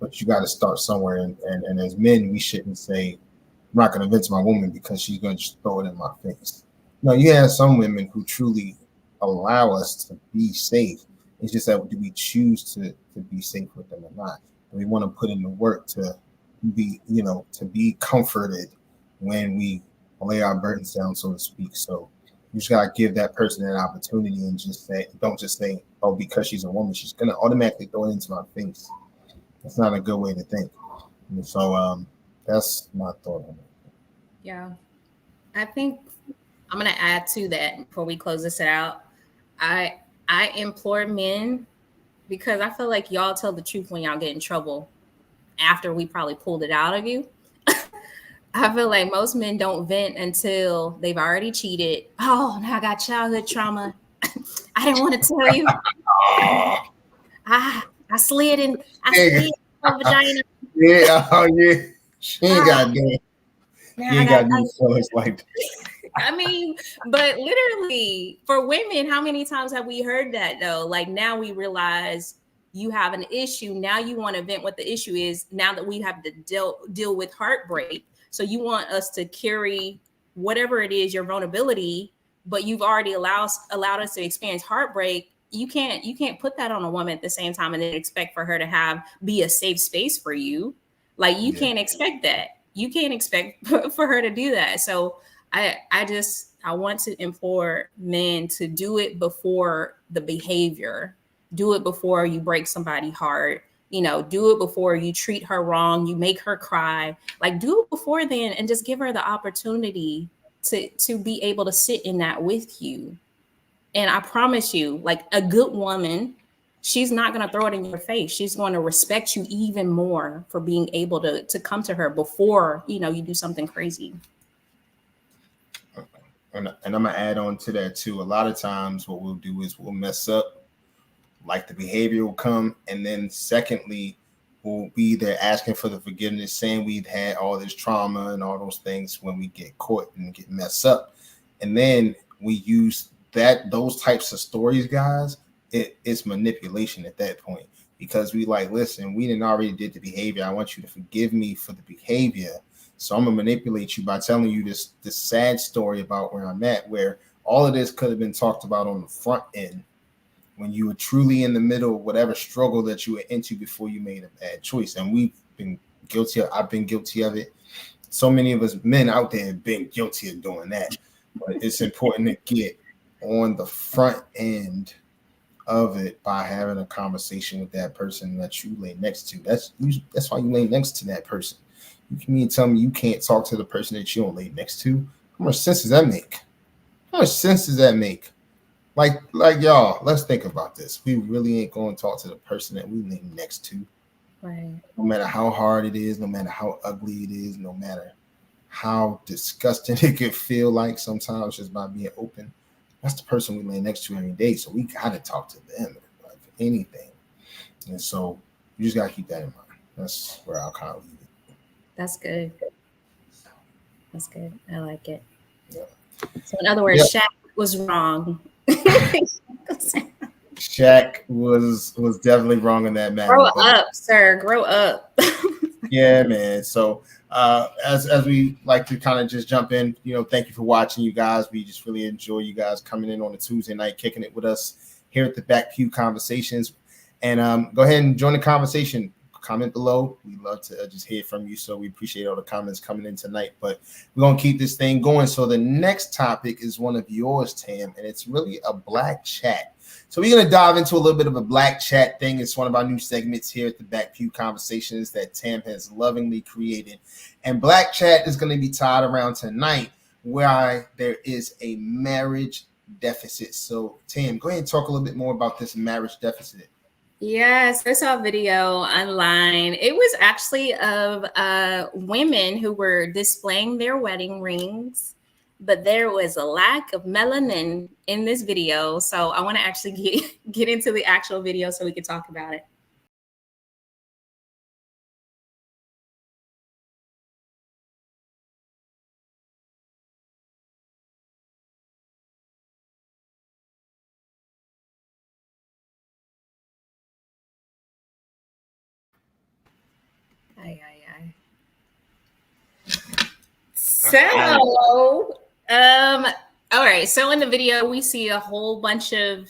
But you got to start somewhere. And as men, we shouldn't say, I'm not going to convince my woman because she's going to just throw it in my face. No, you have some women who truly allow us to be safe. It's just that, do we choose to be safe with them or not? We want to put in the work to be comforted when we lay our burdens down, so to speak. So you just gotta give that person an opportunity and don't just say, oh, because she's a woman, she's gonna automatically throw it into my face. That's not a good way to think. And so that's my thought on it. Yeah. I think I'm gonna add to that before we close this out. I implore men, because I feel like y'all tell the truth when y'all get in trouble after we probably pulled it out of you. I feel like most men don't vent until they've already cheated. Oh, now I got childhood trauma. I didn't want to tell you. I slid in my vagina. Yeah, oh yeah. She ain't got to do it. You ain't got to do feelings like that. I mean, but literally for women, how many times have we heard that though? Like, now we realize you have an issue. Now you want to vent what the issue is, now that we have to deal with heartbreak. So you want us to carry whatever it is, your vulnerability, but you've already allowed us to experience heartbreak. You can't put that on a woman at the same time and then expect for her to be a safe space for you. Like, you can't expect that. You can't expect for her to do that. So I want to implore men to do it before the behavior. Do it before you break somebody's heart. Do it before you treat her wrong, you make her cry. Like, do it before then, and just give her the opportunity to be able to sit in that with you. And I promise you, like, a good woman, she's not going to throw it in your face. She's going to respect you even more for being able to come to her before, you do something crazy. And I'm going to add on to that too. A lot of times what we'll do is we'll mess up. Like, the behavior will come, and then secondly, we'll be there asking for the forgiveness, saying we've had all this trauma and all those things when we get caught and get messed up. And then we use those types of stories, guys. It's manipulation at that point, because we like, listen, we didn't already did the behavior. I want you to forgive me for the behavior. So I'm gonna manipulate you by telling you this sad story about where I'm at, where all of this could have been talked about on the front end, when you were truly in the middle of whatever struggle that you were into before you made a bad choice. And we've been guilty of, I've been guilty of it. So many of us men out there have been guilty of doing that. But it's important to get on the front end of it by having a conversation with that person that you lay next to. That's why you lay next to that person. You can mean tell me you can't talk to the person that you don't lay next to? How much sense does that make? How much sense does that make? Like y'all, let's think about this. We really ain't going to talk to the person that we lay next to. Right. No matter how hard it is, no matter how ugly it is, no matter how disgusting it could feel like sometimes just by being open. That's the person we lay next to every day. So we got to talk to them like anything. And so you just got to keep that in mind. That's where I'll kind of leave it. That's good. That's good. I like it. Yeah. So in other words, Shaq was wrong. Shaq was definitely wrong in that matter. Grow up, sir. Grow up. Yeah, man. So as we like to kind of just jump in, thank you for watching, you guys. We just really enjoy you guys coming in on a Tuesday night, kicking it with us here at the Back Pew Conversations. And go ahead and join the conversation. Comment below. We love to just hear from you. So we appreciate all the comments coming in tonight. But we're going to keep this thing going. So the next topic is one of yours, Tam, and it's really a black chat. So we're going to dive into a little bit of a black chat thing. It's one of our new segments here at the Back Pew Conversations that Tam has lovingly created. And black chat is going to be tied around tonight where there is a marriage deficit. So Tam, go ahead and talk a little bit more about this marriage deficit. Yes, I saw a video online. It was actually of women who were displaying their wedding rings, but there was a lack of melanin in this video. So I want to actually get into the actual video so we can talk about it. So, all right. So in the video, we see a whole bunch of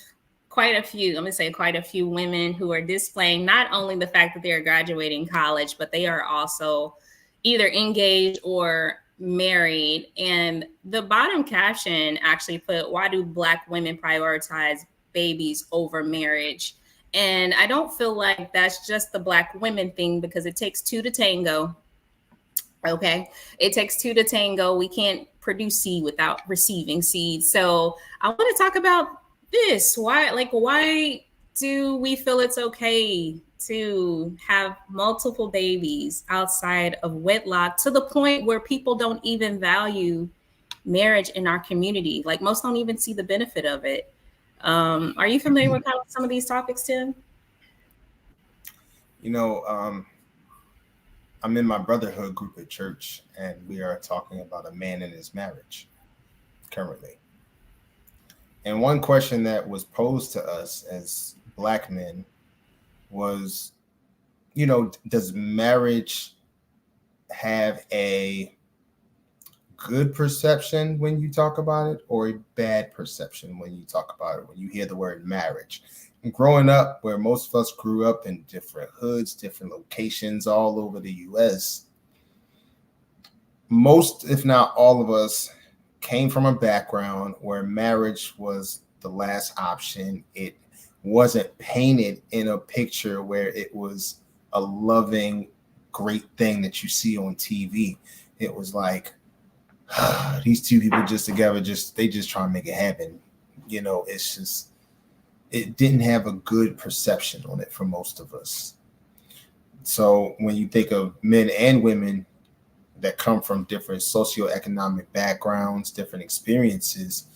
quite a few women who are displaying not only the fact that they are graduating college, but they are also either engaged or married. And the bottom caption actually put, "Why do Black women prioritize babies over marriage?" And I don't feel like that's just the Black women thing, because it takes two to tango. Okay. It takes two to tango. We can't produce seed without receiving seed. So I want to talk about this. Why do we feel it's okay to have multiple babies outside of wedlock, to the point where people don't even value marriage in our community? Like, most don't even see the benefit of it. Are you familiar with some of these topics, Tim? I'm in my brotherhood group at church, and we are talking about a man in his marriage currently. And one question that was posed to us as Black men was, does marriage have a good perception when you talk about it, or a bad perception when you talk about it, when you hear the word marriage? And growing up, where most of us grew up in different hoods, different locations all over the U.S., most, if not all of us, came from a background where marriage was the last option. It wasn't painted in a picture where it was a loving, great thing that you see on TV. It was like, these two people just together, they just try to make it happen. It didn't have a good perception on it for most of us. So when you think of men and women that come from different socioeconomic backgrounds, different experiences,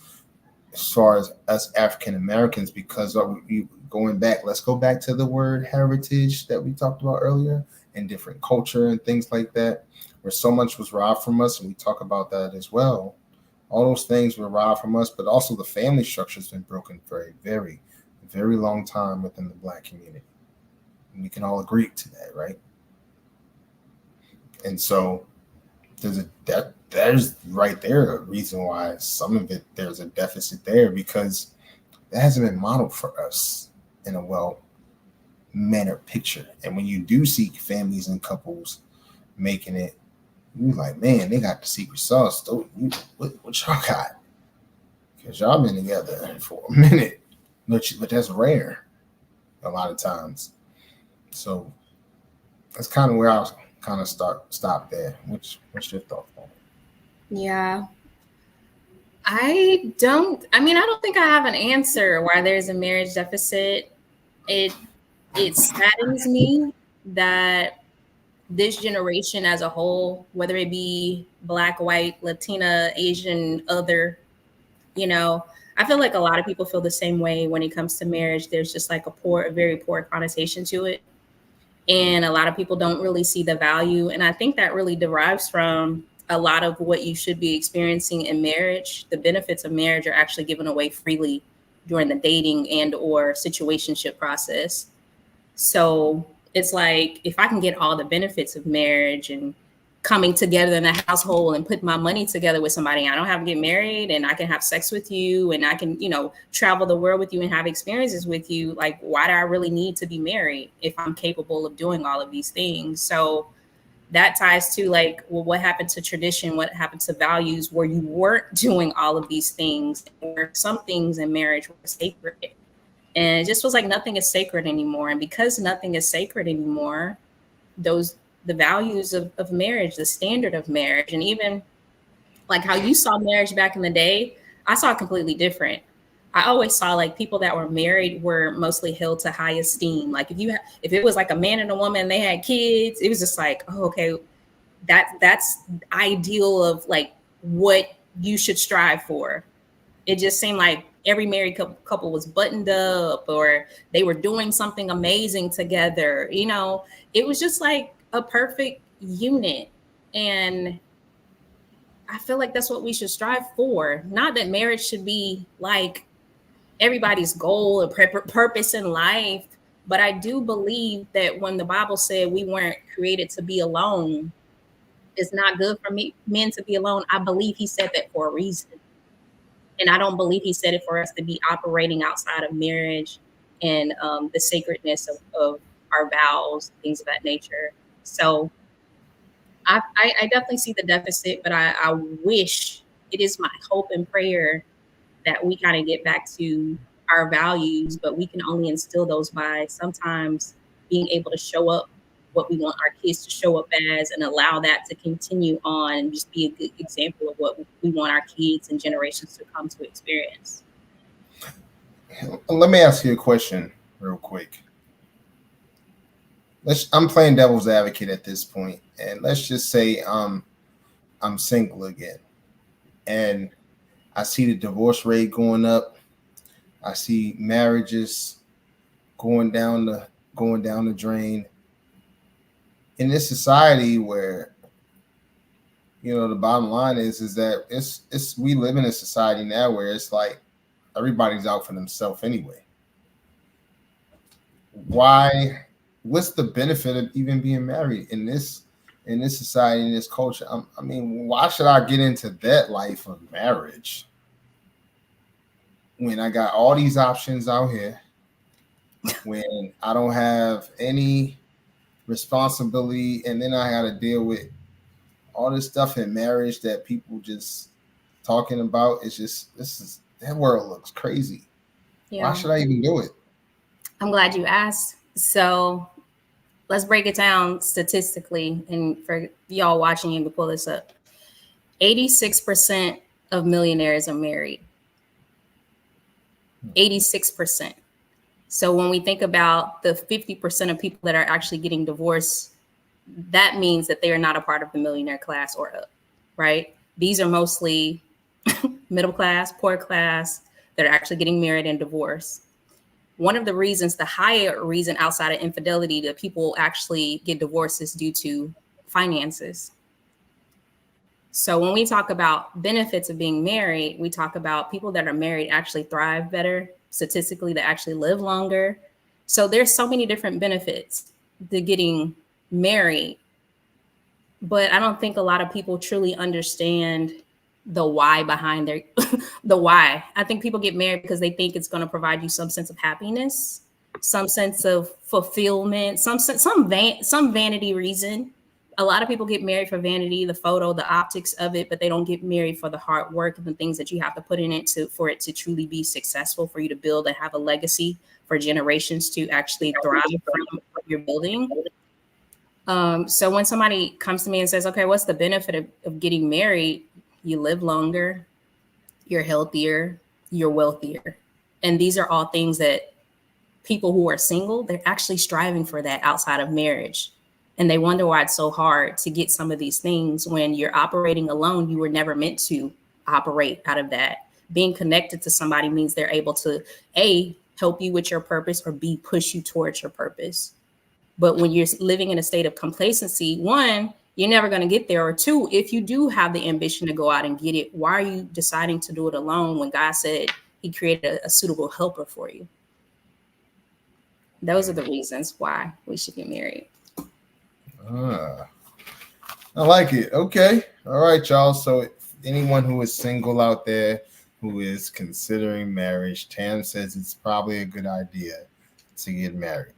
as far as us African Americans, because let's go back to the word heritage that we talked about earlier, and different culture and things like that, where so much was robbed from us, and we talk about that as well. All those things were robbed from us, but also the family structure has been broken for a very, very long time within the Black community. And we can all agree to that, right? And so there's right there a reason why some of it, there's a deficit there, because that hasn't been modeled for us in a well-mannered picture. And when you do see families and couples making it, you're like, man, they got the secret sauce. What y'all got? Because y'all been together for a minute. but that's rare a lot of times. So that's kind of where I was kind of stop there. What's your thought on it? Yeah. I don't think I have an answer why there's a marriage deficit. It saddens me that this generation as a whole, whether it be Black, white, Latina, Asian, other, I feel like a lot of people feel the same way when it comes to marriage. There's just like a very poor connotation to it. And a lot of people don't really see the value. And I think that really derives from a lot of what you should be experiencing in marriage. The benefits of marriage are actually given away freely during the dating and or situationship process. So it's like, if I can get all the benefits of marriage and coming together in a household and put my money together with somebody, I don't have to get married, and I can have sex with you, and I can, travel the world with you and have experiences with you. Like, why do I really need to be married if I'm capable of doing all of these things? So that ties to like, well, what happened to tradition? What happened to values where you weren't doing all of these things, where some things in marriage were sacred? And it just feels like nothing is sacred anymore. And because nothing is sacred anymore, the values of marriage, the standard of marriage, and even like how you saw marriage back in the day, I saw it completely different. I always saw like people that were married were mostly held to high esteem. Like if it was like a man and a woman and they had kids, it was just like, oh, okay, that's ideal of like what you should strive for. It just seemed like every married couple was buttoned up, or they were doing something amazing together. It was just like a perfect unit. And I feel like that's what we should strive for. Not that marriage should be like everybody's goal and purpose in life, but I do believe that when the Bible said we weren't created to be alone, it's not good for men to be alone. I believe he said that for a reason. And I don't believe he said it for us to be operating outside of marriage and the sacredness of our vows, things of that nature. So I definitely see the deficit, but I wish, it is my hope and prayer that we kind of get back to our values, but we can only instill those by sometimes being able to show up what we want our kids to show up as, and allow that to continue on and just be a good example of what we want our kids and generations to come to experience. Let me ask you a question real quick. I'm playing devil's advocate at this point, and let's just say I'm single again, and I see the divorce rate going up. I see marriages going down the drain. In this society where, the bottom line is that it's we live in a society now where it's like everybody's out for themselves anyway. Why? What's the benefit of even being married in this society, in this culture? I mean, why should I get into that life of marriage when I got all these options out here, when I don't have any responsibility, and then I got to deal with all this stuff in marriage that people just talking about? It's just, that world looks crazy. Yeah. Why should I even do it? I'm glad you asked. So let's break it down statistically, and for y'all watching, you can pull this up. 86% of millionaires are married. 86%. So when we think about the 50% of people that are actually getting divorced, that means that they are not a part of the millionaire class or up, right? These are mostly middle class, poor class, that are actually getting married and divorced. One of the reasons, the higher reason outside of infidelity that people actually get divorced is due to finances. So when we talk about benefits of being married, we talk about people that are married actually thrive better statistically, that actually live longer. So there's so many different benefits to getting married, but I don't think a lot of people truly understand the why behind the why. I think people get married because they think it's going to provide you some sense of happiness, some sense of fulfillment, some vanity reason, a lot of people get married for vanity, the photo, the optics of it, but they don't get married for the hard work and the things that you have to put in it for it to truly be successful, for you to build and have a legacy for generations to actually thrive from what you're building. So when somebody comes to me and says, okay, what's the benefit of getting married? You live longer, you're healthier, you're wealthier. And these are all things that people who are single, they're actually striving for that outside of marriage. And they wonder why it's so hard to get some of these things when you're operating alone. You were never meant to operate out of that. Being connected to somebody means they're able to A, help you with your purpose, or B, push you towards your purpose. But when you're living in a state of complacency, one, you're never going to get there. Or two, if you do have the ambition to go out and get it, why are you deciding to do it alone when God said he created a suitable helper for you? Those are the reasons why we should get married. I like it. Okay. All right, y'all. So anyone who is single out there who is considering marriage, Tam says it's probably a good idea to get married.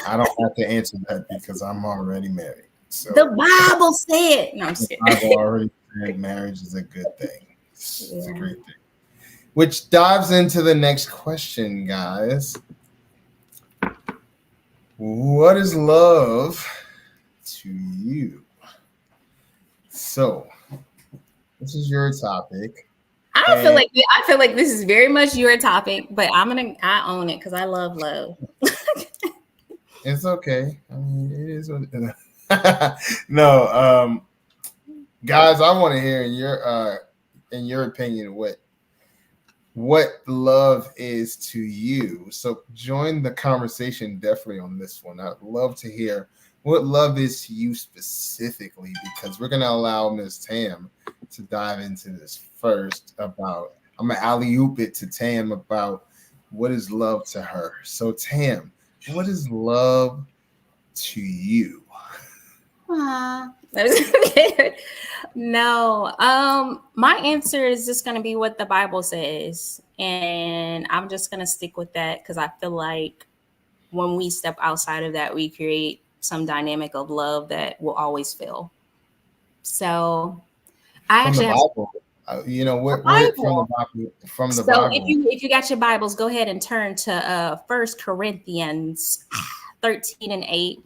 I don't have to answer that because I'm already married. So the Bible said, no, I'm just kidding. The Bible already said marriage is a good thing. It's a great thing. Which dives into the next question, guys. What is love to you? So, this is your topic. I feel like this is very much your topic, but I own it because I love love. It's okay. I mean, it is what it is. No, guys, I want to hear in your opinion what love is to you. So join the conversation definitely on this one. I'd love to hear what love is to you specifically, because we're going to allow Ms. Tam to dive into this first about, I'm going to alley-oop it to Tam about what is love to her. So Tam, what is love to you? No, my answer is just going to be what the Bible says. And I'm just going to stick with that because I feel like when we step outside of that, we create some dynamic of love that will always fail. So I From actually the Bible. You know, what from the Bible. If you got your Bibles, go ahead and turn to 1 Corinthians 13 and 8.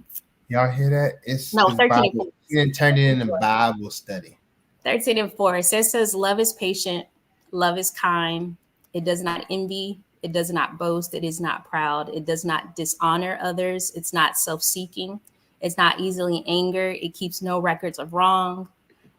Y'all hear that? It's 13 Bible. and 4. You didn't turn it into Bible study. 13 and 4. It says, love is patient, love is kind. It does not envy. It does not boast. It is not proud. It does not dishonor others. It's not self-seeking. It's not easily angered. It keeps no records of wrong.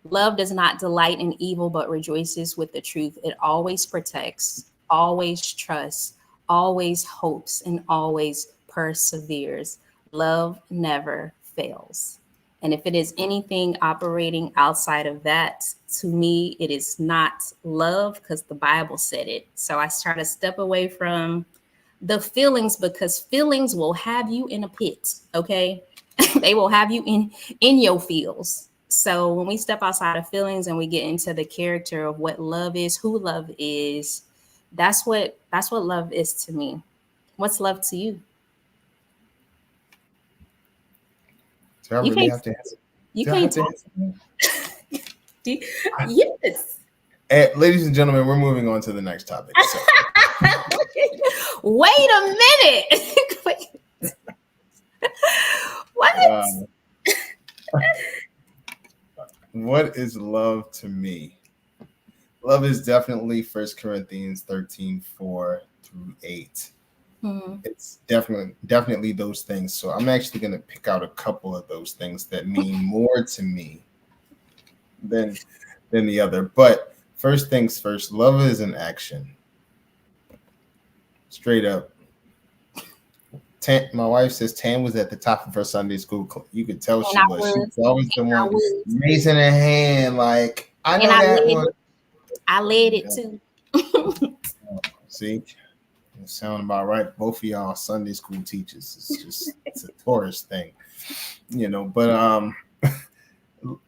Love does not delight in evil, but rejoices with the truth. It always protects, always trusts, always hopes, and always perseveres. Love never fails. And if it is anything operating outside of that, to me, it is not love because the Bible said it. So I try to step away from the feelings because feelings will have you in a pit, okay? They will have you in your feels. So when we step outside of feelings and we get into the character of what love is, who love is, that's what love is to me. What's love to you? So I really have to answer. You can't talk. Yes. Ladies and gentlemen, we're moving on to the next topic. So. Wait a minute. What? What is love to me? Love is definitely 1 Corinthians 13, 4 through 8. It's definitely those things. So I'm actually going to pick out a couple of those things that mean more to me than the other. But first things first, love is an action. Straight up. My wife says Tam was at the top of her Sunday school. You could tell she was. She was always the one raising her hand like, I know that one. I led it too. See? It sound about right. Both of y'all Sunday school teachers. It's a tourist thing, you know. But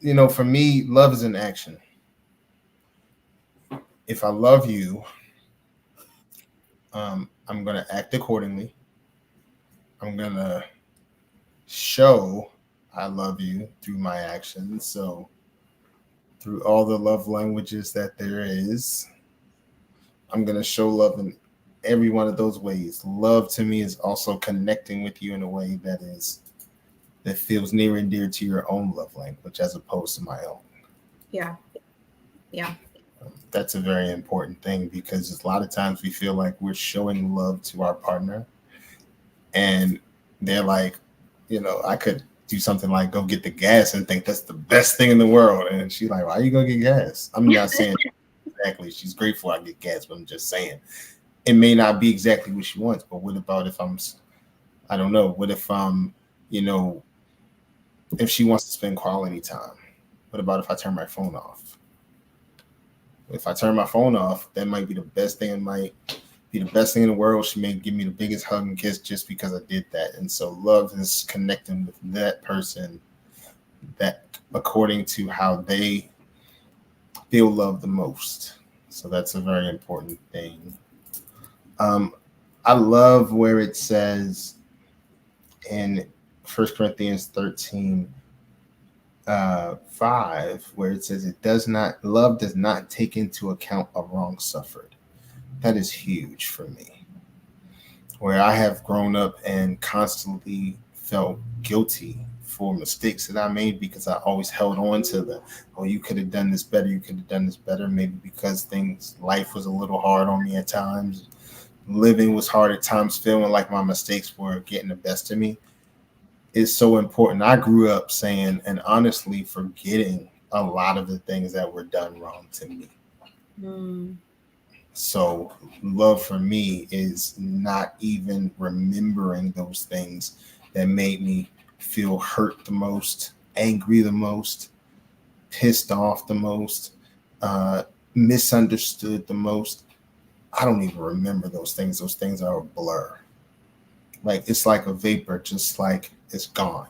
you know, for me, love is an action. If I love you, I'm gonna act accordingly. I'm gonna show I love you through my actions. So through all the love languages that there is, I'm going to show love in every one of those ways. Love to me is also connecting with you in a way that feels near and dear to your own love language as opposed to my own. Yeah. That's a very important thing because a lot of times we feel like we're showing love to our partner and they're like, I could do something like go get the gas and think that's the best thing in the world. And she's like, why are you going to get gas? I'm not saying exactly she's grateful I get gas, but I'm just saying it may not be exactly what she wants. But what about if I don't know, what if if she wants to spend quality time? What about if I turn my phone off? If I turn my phone off, that might be the best thing. It might be the best thing in the world. She may give me the biggest hug and kiss just because I did that. And so love is connecting with that person that according to how they feel loved the most. So that's a very important thing. I love where it says in 1 Corinthians 13, 5, where it says love does not take into account a wrong suffered. That is huge for me. Where I have grown up and constantly felt guilty for mistakes that I made because I always held on to you could have done this better, you could have done this better, maybe because life was a little hard on me at times. Living was hard at times, feeling like my mistakes were getting the best of me. Is so important. I grew up saying and honestly forgetting a lot of the things that were done wrong to me. So love for me is not even remembering those things that made me feel hurt the most, angry the most, pissed off the most, misunderstood the most. I don't even remember those things. Those things are a blur. Like it's like a vapor, just like it's gone.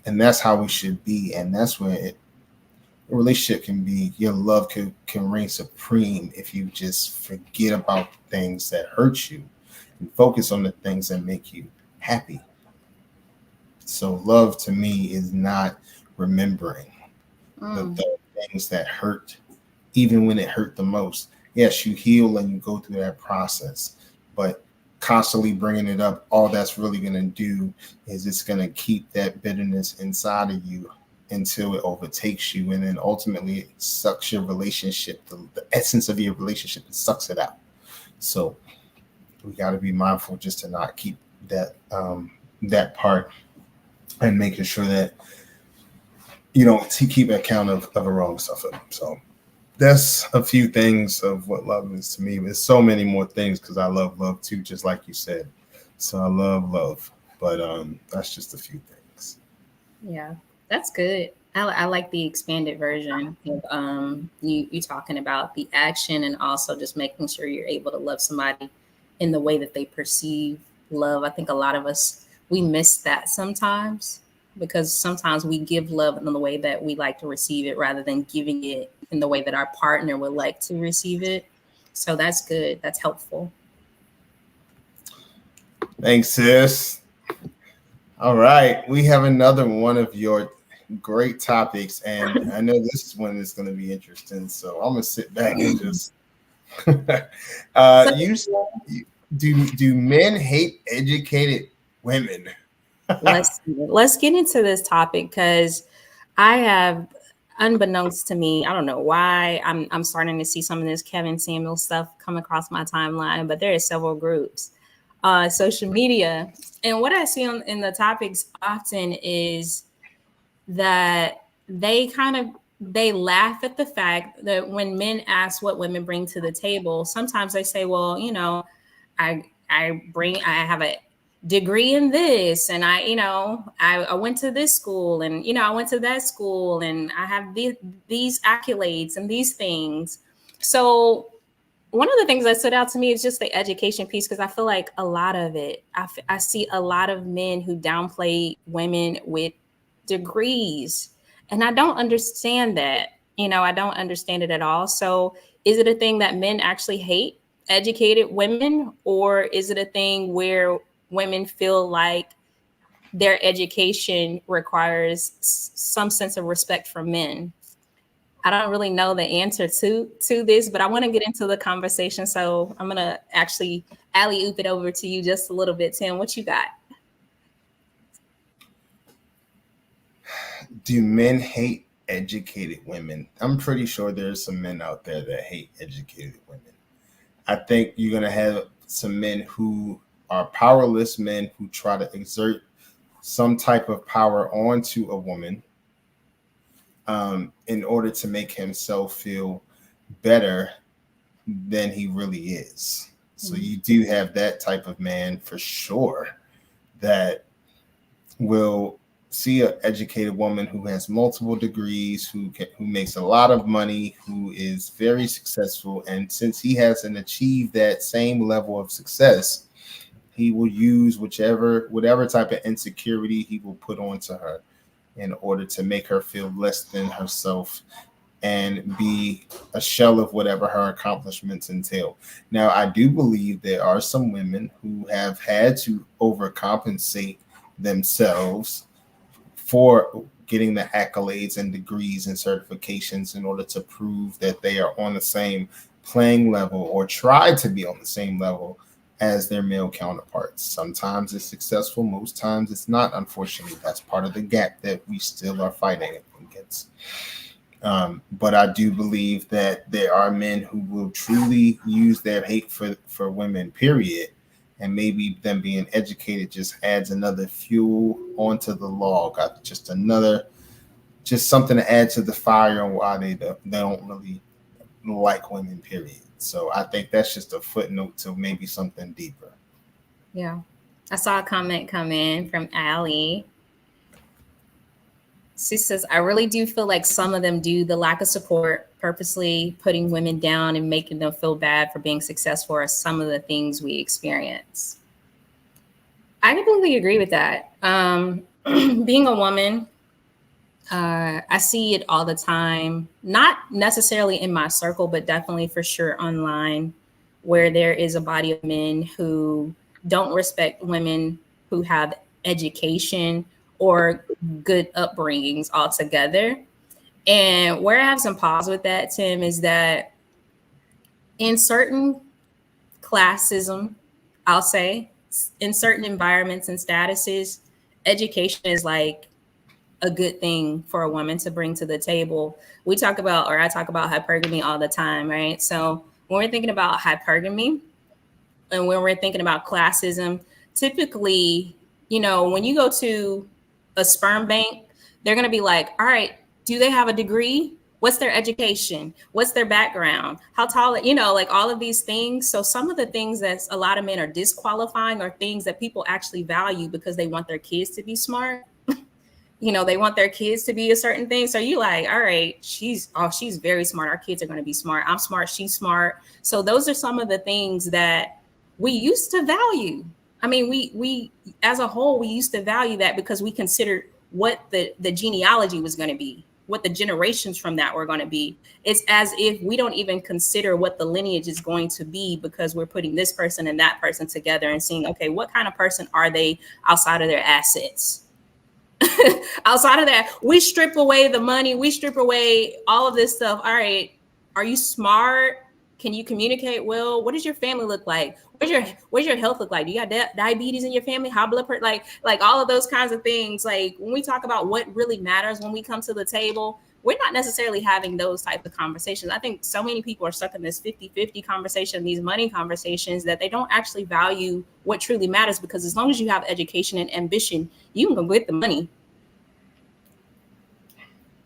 And that's how we should be. And that's where a relationship can be, your love can reign supreme if you just forget about things that hurt you and focus on the things that make you happy. So love to me is not remembering the things that hurt, even when it hurt the most. Yes, you heal and you go through that process, but constantly bringing it up, all that's really going to do is it's going to keep that bitterness inside of you until it overtakes you. And then ultimately it sucks your relationship, the essence of your relationship, it sucks it out. So we got to be mindful just to not keep that, that part and making sure that, to keep account of a wrong suffer. So that's a few things of what love is to me. There's so many more things because I love love too, just like you said. So I love, but that's just a few things. Yeah, that's good. I like the expanded version of you talking about the action and also just making sure you're able to love somebody in the way that they perceive love. I think a lot of us, we miss that sometimes because sometimes we give love in the way that we like to receive it rather than giving it in the way that our partner would like to receive it. So that's good. That's helpful. Thanks, sis. All right. We have another one of your great topics, and I know this one is going to be interesting. So I'm going to sit back and just do men hate educated women? Let's get into this topic because I have, unbeknownst to me, I don't know why I'm starting to see some of this Kevin Samuel stuff come across my timeline, but there are several groups, social media, and what I see in the topics often is that they laugh at the fact that when men ask what women bring to the table, sometimes they say, well, I have a degree in this, and I went to this school, and I went to that school, and I have these accolades and these things. So one of the things that stood out to me is just the education piece, because I feel like a lot of it, I see a lot of men who downplay women with degrees, and I don't understand that. I don't understand it at all. So is it a thing that men actually hate educated women, or is it a thing where women feel like their education requires some sense of respect for men. I don't really know the answer to this, but I want to get into the conversation. So I'm going to actually alley-oop it over to you just a little bit. Tim, what you got? Do men hate educated women? I'm pretty sure there's some men out there that hate educated women. I think you're going to have some men who are powerless men who try to exert some type of power onto a woman in order to make himself feel better than he really is. So you do have that type of man for sure that will see an educated woman who has multiple degrees, who makes a lot of money, who is very successful, and since he hasn't achieved that same level of success, he will use whatever type of insecurity he will put onto her in order to make her feel less than herself and be a shell of whatever her accomplishments entail. Now, I do believe there are some women who have had to overcompensate themselves for getting the accolades and degrees and certifications in order to prove that they are on the same playing level or try to be on the same level as their male counterparts. Sometimes it's successful, most times it's not. Unfortunately, that's part of the gap that we still are fighting against. But I do believe that there are men who will truly use their hate for women, period. And maybe them being educated just adds another fuel onto the log, just something to add to the fire on why they don't really like women, period. So I think that's just a footnote to maybe something deeper. Yeah. I saw a comment come in from Allie. She says, I really do feel like some of them do the lack of support, purposely putting women down and making them feel bad for being successful are some of the things we experience. I completely agree with that. Being a woman, I see it all the time, not necessarily in my circle, but definitely for sure online, where there is a body of men who don't respect women who have education or good upbringings altogether. And where I have some pause with that, Tim, is that in certain classism, I'll say, in certain environments and statuses, education is like a good thing for a woman to bring to the table. I talk about hypergamy all the time, right? So when we're thinking about hypergamy and when we're thinking about classism, typically, when you go to a sperm bank, they're going to be like, all right, do they have a degree? What's their education? What's their background? How tall, like all of these things. So some of the things that a lot of men are disqualifying are things that people actually value because they want their kids to be smart. They want their kids to be a certain thing. So you like, all right, she's very smart. Our kids are going to be smart. I'm smart. She's smart. So those are some of the things that we used to value. I mean, we as a whole, we used to value that because we considered what the genealogy was going to be, what the generations from that were going to be. It's as if we don't even consider what the lineage is going to be because we're putting this person and that person together and seeing, okay, what kind of person are they outside of their assets? Outside of that, we strip away the money, we strip away all of this stuff. All right, are you smart? Can you communicate well? What does your family look like? Where's your health look like? Do you got diabetes in your family? High blood pressure? Like all of those kinds of things. Like when we talk about what really matters when we come to the table, we're not necessarily having those type of conversations. I think so many people are stuck in this 50-50 conversation, these money conversations, that they don't actually value what truly matters, because as long as you have education and ambition, you can go get the money.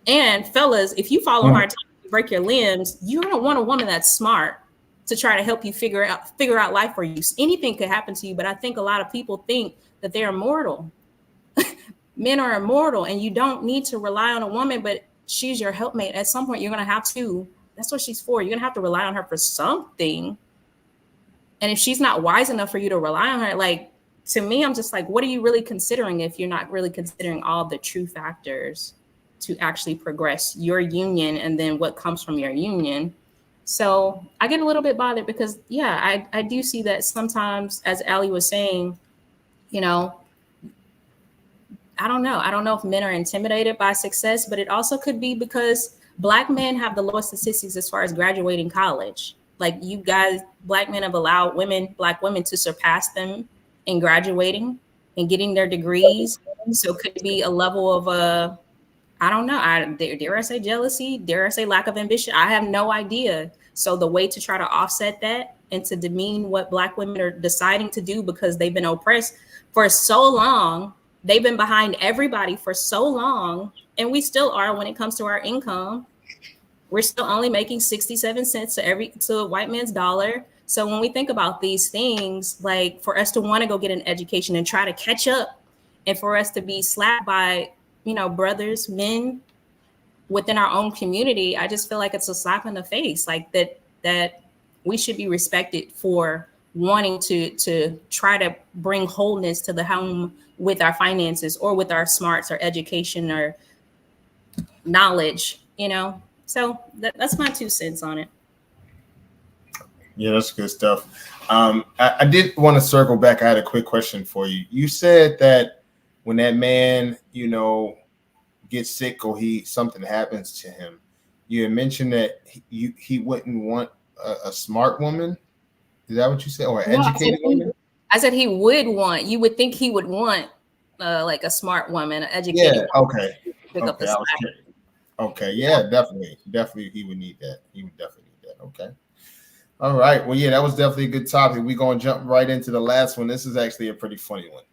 And fellas, if you fall on hard times, you break your limbs, you don't want a woman that's smart to try to help you figure out life for you. Anything could happen to you, but I think a lot of people think that they're immortal. Men are immortal, and you don't need to rely on a woman, but she's your helpmate. At some point, you're going to have to. That's what she's for. You're going to have to rely on her for something. And if she's not wise enough for you to rely on her, like, to me, I'm just like, what are you really considering if you're not really considering all the true factors to actually progress your union and then what comes from your union? So I get a little bit bothered because, yeah, I do see that sometimes, as Allie was saying, I don't know. I don't know if men are intimidated by success, but it also could be because Black men have the lowest statistics as far as graduating college. Like you guys, Black men have allowed Black women to surpass them in graduating and getting their degrees. So it could be a level of I don't know. Dare I say jealousy? Dare I say lack of ambition? I have no idea. So the way to try to offset that and to demean what Black women are deciding to do because they've been oppressed for so long, they've been behind everybody for so long, and we still are when it comes to our income. We're still only making 67 cents to a white man's dollar. So when we think about these things, like for us to want to go get an education and try to catch up, and for us to be slapped by, brothers, men within our own community, I just feel like it's a slap in the face. Like that we should be respected for wanting to try to bring wholeness to the home with our finances or with our smarts or education or knowledge, So that's my 2 cents on it. Yeah, that's good stuff. I did want to circle back. I had a quick question for you. You said that when that man, gets sick or something happens to him, you had mentioned that he wouldn't want a smart woman. Is that what you said? Or an educated woman? I said he would want. You would think he would want like a smart woman, an educated woman. Okay. Pick up the slack. Okay. Yeah, definitely. He would need that. He would definitely need that. Okay. All right. Well, yeah, that was definitely a good topic. We're going to jump right into the last one. This is actually a pretty funny one.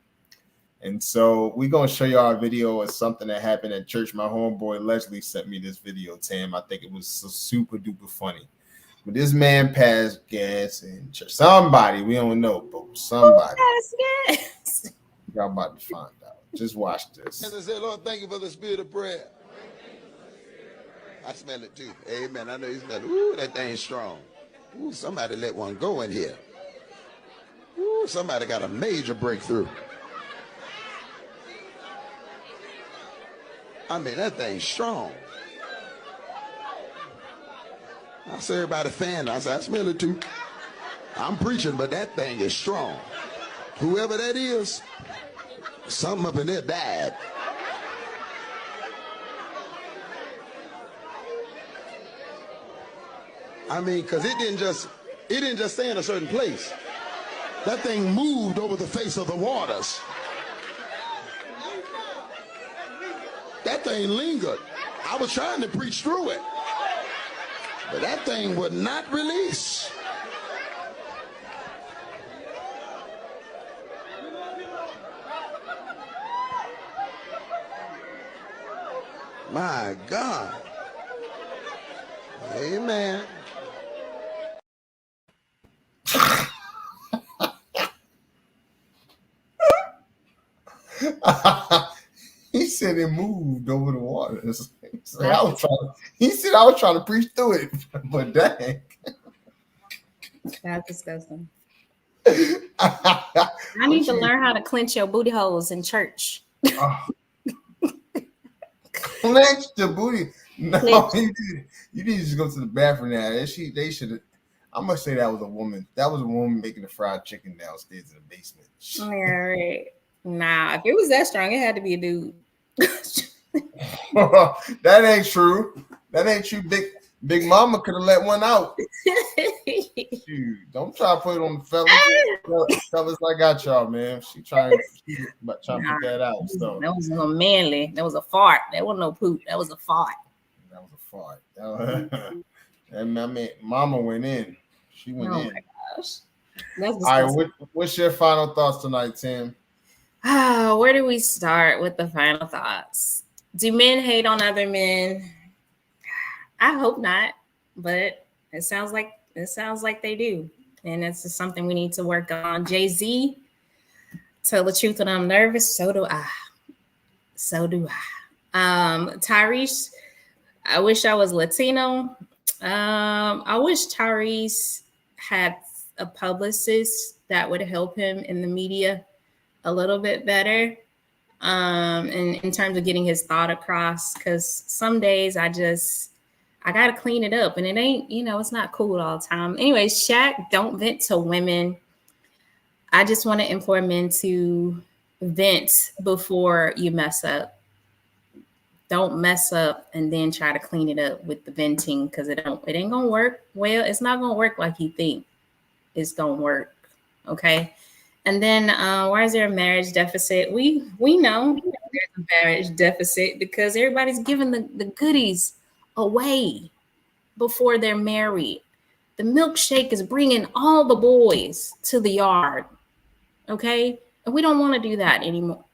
And so we're going to show y'all a video of something that happened at church. My homeboy Leslie sent me this video, Tam. I think it was so super duper funny. But this man passed gas in church. Somebody, we don't know, but somebody. Yes. Y'all about to find out. Just watch this. And I said, Lord, thank you for the spirit of prayer. I smell it too. Amen. I know you smell it. Ooh, that thing's strong. Ooh, somebody let one go in here. Ooh, somebody got a major breakthrough. I mean, that thing's strong. I saw everybody fan. I said, I smell it too. I'm preaching, but that thing is strong. Whoever that is, something up in there died. I mean, because it didn't just stay in a certain place. That thing moved over the face of the waters. That thing lingered. I was trying to preach through it, but that thing would not release. My God. Amen. He said it moved over the water. He said I was trying to preach through it, but dang. That's disgusting. I need to learn how to clench your booty holes in church. Clench the booty. No, you need to just go to the bathroom now. They should have. I'm gonna say that was a woman. That was a woman making the fried chicken downstairs in the basement. Yeah, right. Nah, if it was that strong, it had to be a dude. That ain't true. That ain't true. Big Mama could have let one out. Shoot, don't try to put it on the fellas. Fellas, I got y'all, man. She trying to put that out. So that was no manly. That was a fart. That wasn't no poop. That was a fart. That was a fart. And I mean, Mama went in. She went in. Oh my gosh. All right, what's your final thoughts tonight, Tim? Where do we start with the final thoughts? Do men hate on other men? I hope not, but it sounds like they do, and it's just something we need to work on. Jay Z, tell the truth, and I'm nervous. So do I. Tyrese, I wish I was Latino. I wish Tyrese had a publicist that would help him in the media a little bit better, in terms of getting his thought across, because some days I gotta clean it up, and it ain't, it's not cool all the time. Anyway, Shaq, don't vent to women. I just want to implore men to vent before you mess up. Don't mess up and then try to clean it up with the venting, because it ain't gonna work. Well, it's not gonna work like you think it's gonna work. Okay. And then why is there a marriage deficit? We know there's a marriage deficit because everybody's giving the goodies away before they're married. The milkshake is bringing all the boys to the yard. Okay. And we don't want to do that anymore.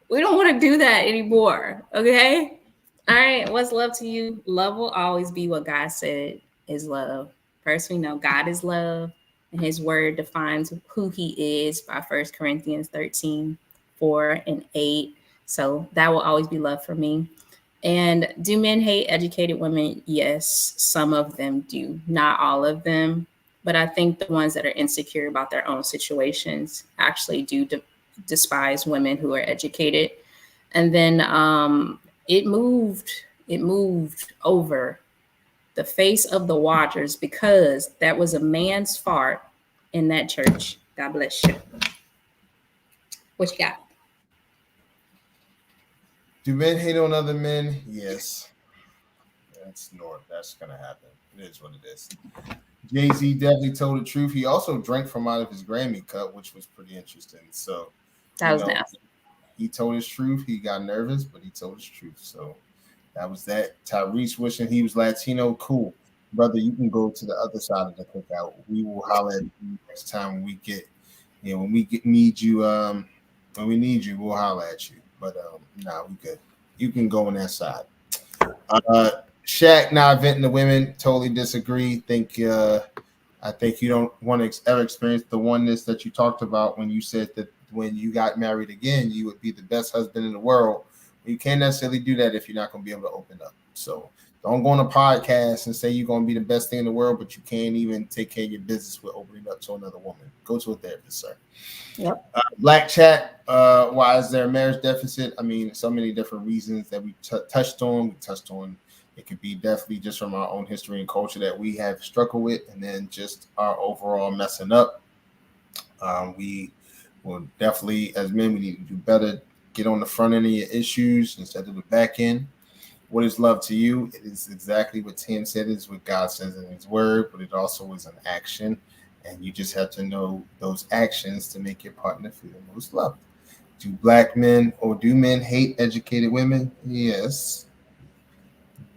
We don't want to do that anymore. Okay. All right. What's love to you? Love will always be what God said is love. First, we know God is love, and his word defines who he is by 1 Corinthians 13:4-8. So that will always be love for me. And do men hate educated women? Yes, some of them do. Not all of them. But I think the ones that are insecure about their own situations actually do despise women who are educated. And then it moved over the face of the waters because that was a man's fart in that church. God bless you. What you got? Do men hate on other men? Yes. That's gonna happen. It is what it is. Jay Z definitely told the truth. He also drank from out of his Grammy cup, which was pretty interesting. So that was nasty. He told his truth. He got nervous, but he told his truth. So that was that. Tyrese wishing he was Latino. Cool. Brother, you can go to the other side of the cookout. We will holler at you next time when we get, when we need you, we'll holler at you. But nah, we good. You can go on that side. Shaq not venting the women. Totally disagree. I think you don't want to ever experience the oneness that you talked about when you said that when you got married again, you would be the best husband in the world. You can't necessarily do that if you're not going to be able to open up. So don't go on a podcast and say you're going to be the best thing in the world, but you can't even take care of your business with opening up to another woman. Go to a therapist, sir. Yep. Black chat, why is there a marriage deficit? I mean, so many different reasons that we touched on. It could be definitely just from our own history and culture that we have struggled with, and then just our overall messing up. We will definitely, as men, we need to do better. Get on the front end of your issues instead of the back end. What is love to you? It is exactly what Tim said. It's what God says in his word, but it also is an action. And you just have to know those actions to make your partner feel most loved. Do black men or do men hate educated women? Yes.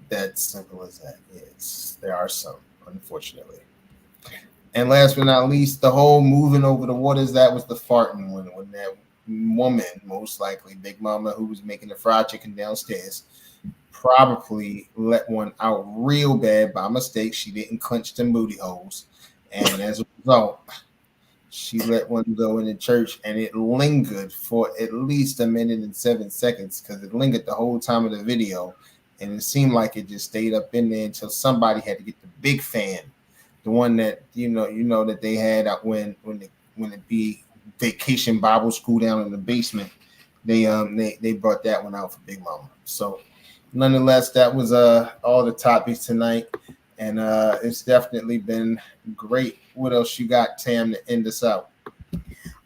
That's simple as that. Yes, there are some, unfortunately. And last but not least, the whole moving over the waters, that was the farting when that woman, most likely Big Mama, who was making the fried chicken downstairs, probably let one out real bad by mistake. She didn't clench them booty holes. And as a result, she let one go in the church, and it lingered for at least 1 minute and 7 seconds because it lingered the whole time of the video. And it seemed like it just stayed up in there until somebody had to get the big fan, the one that you know that they had when it be Vacation Bible School down in the basement. They brought that one out for Big Mama. So nonetheless, that was all the topics tonight, and it's definitely been great. What else you got, Tam, to end us out?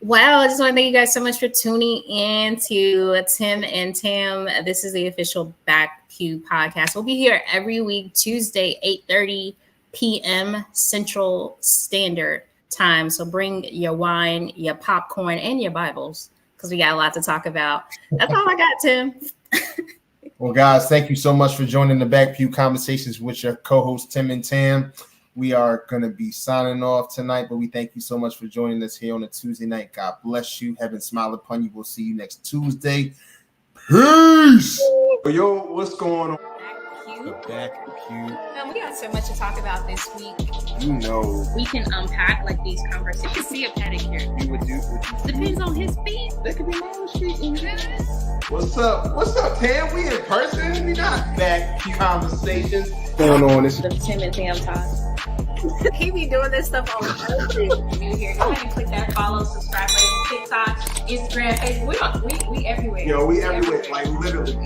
Well, I just want to thank you guys so much for tuning in to Tim and Tam. This is the official Back Pew podcast. We'll be here every week, Tuesday, 8:30 p.m. Central Standard Time. So bring your wine, your popcorn, and your Bibles because we got a lot to talk about. That's all I got, Tim. Well, guys, thank you so much for joining the Back Pew Conversations with your co-host, Tim and Tam. We are going to be signing off tonight, but we thank you so much for joining us here on a Tuesday night. God bless you. Heaven smile upon you. We'll see you next Tuesday. Peace. Yo, what's going on? The Back Pew. We got so much to talk about this week. You know. We can unpack like these conversations. You can see a pedicure. You would do. Depends on his feet. That could be my own street. What's up? What's up, Tam? We in person. We not back conversations. Going on? This The Tim and Tam Talks. He be doing this stuff all the time. You here? Go ahead and click that follow, subscribe, like TikTok, Instagram, Facebook. We everywhere. Yo, we everywhere. Like literally.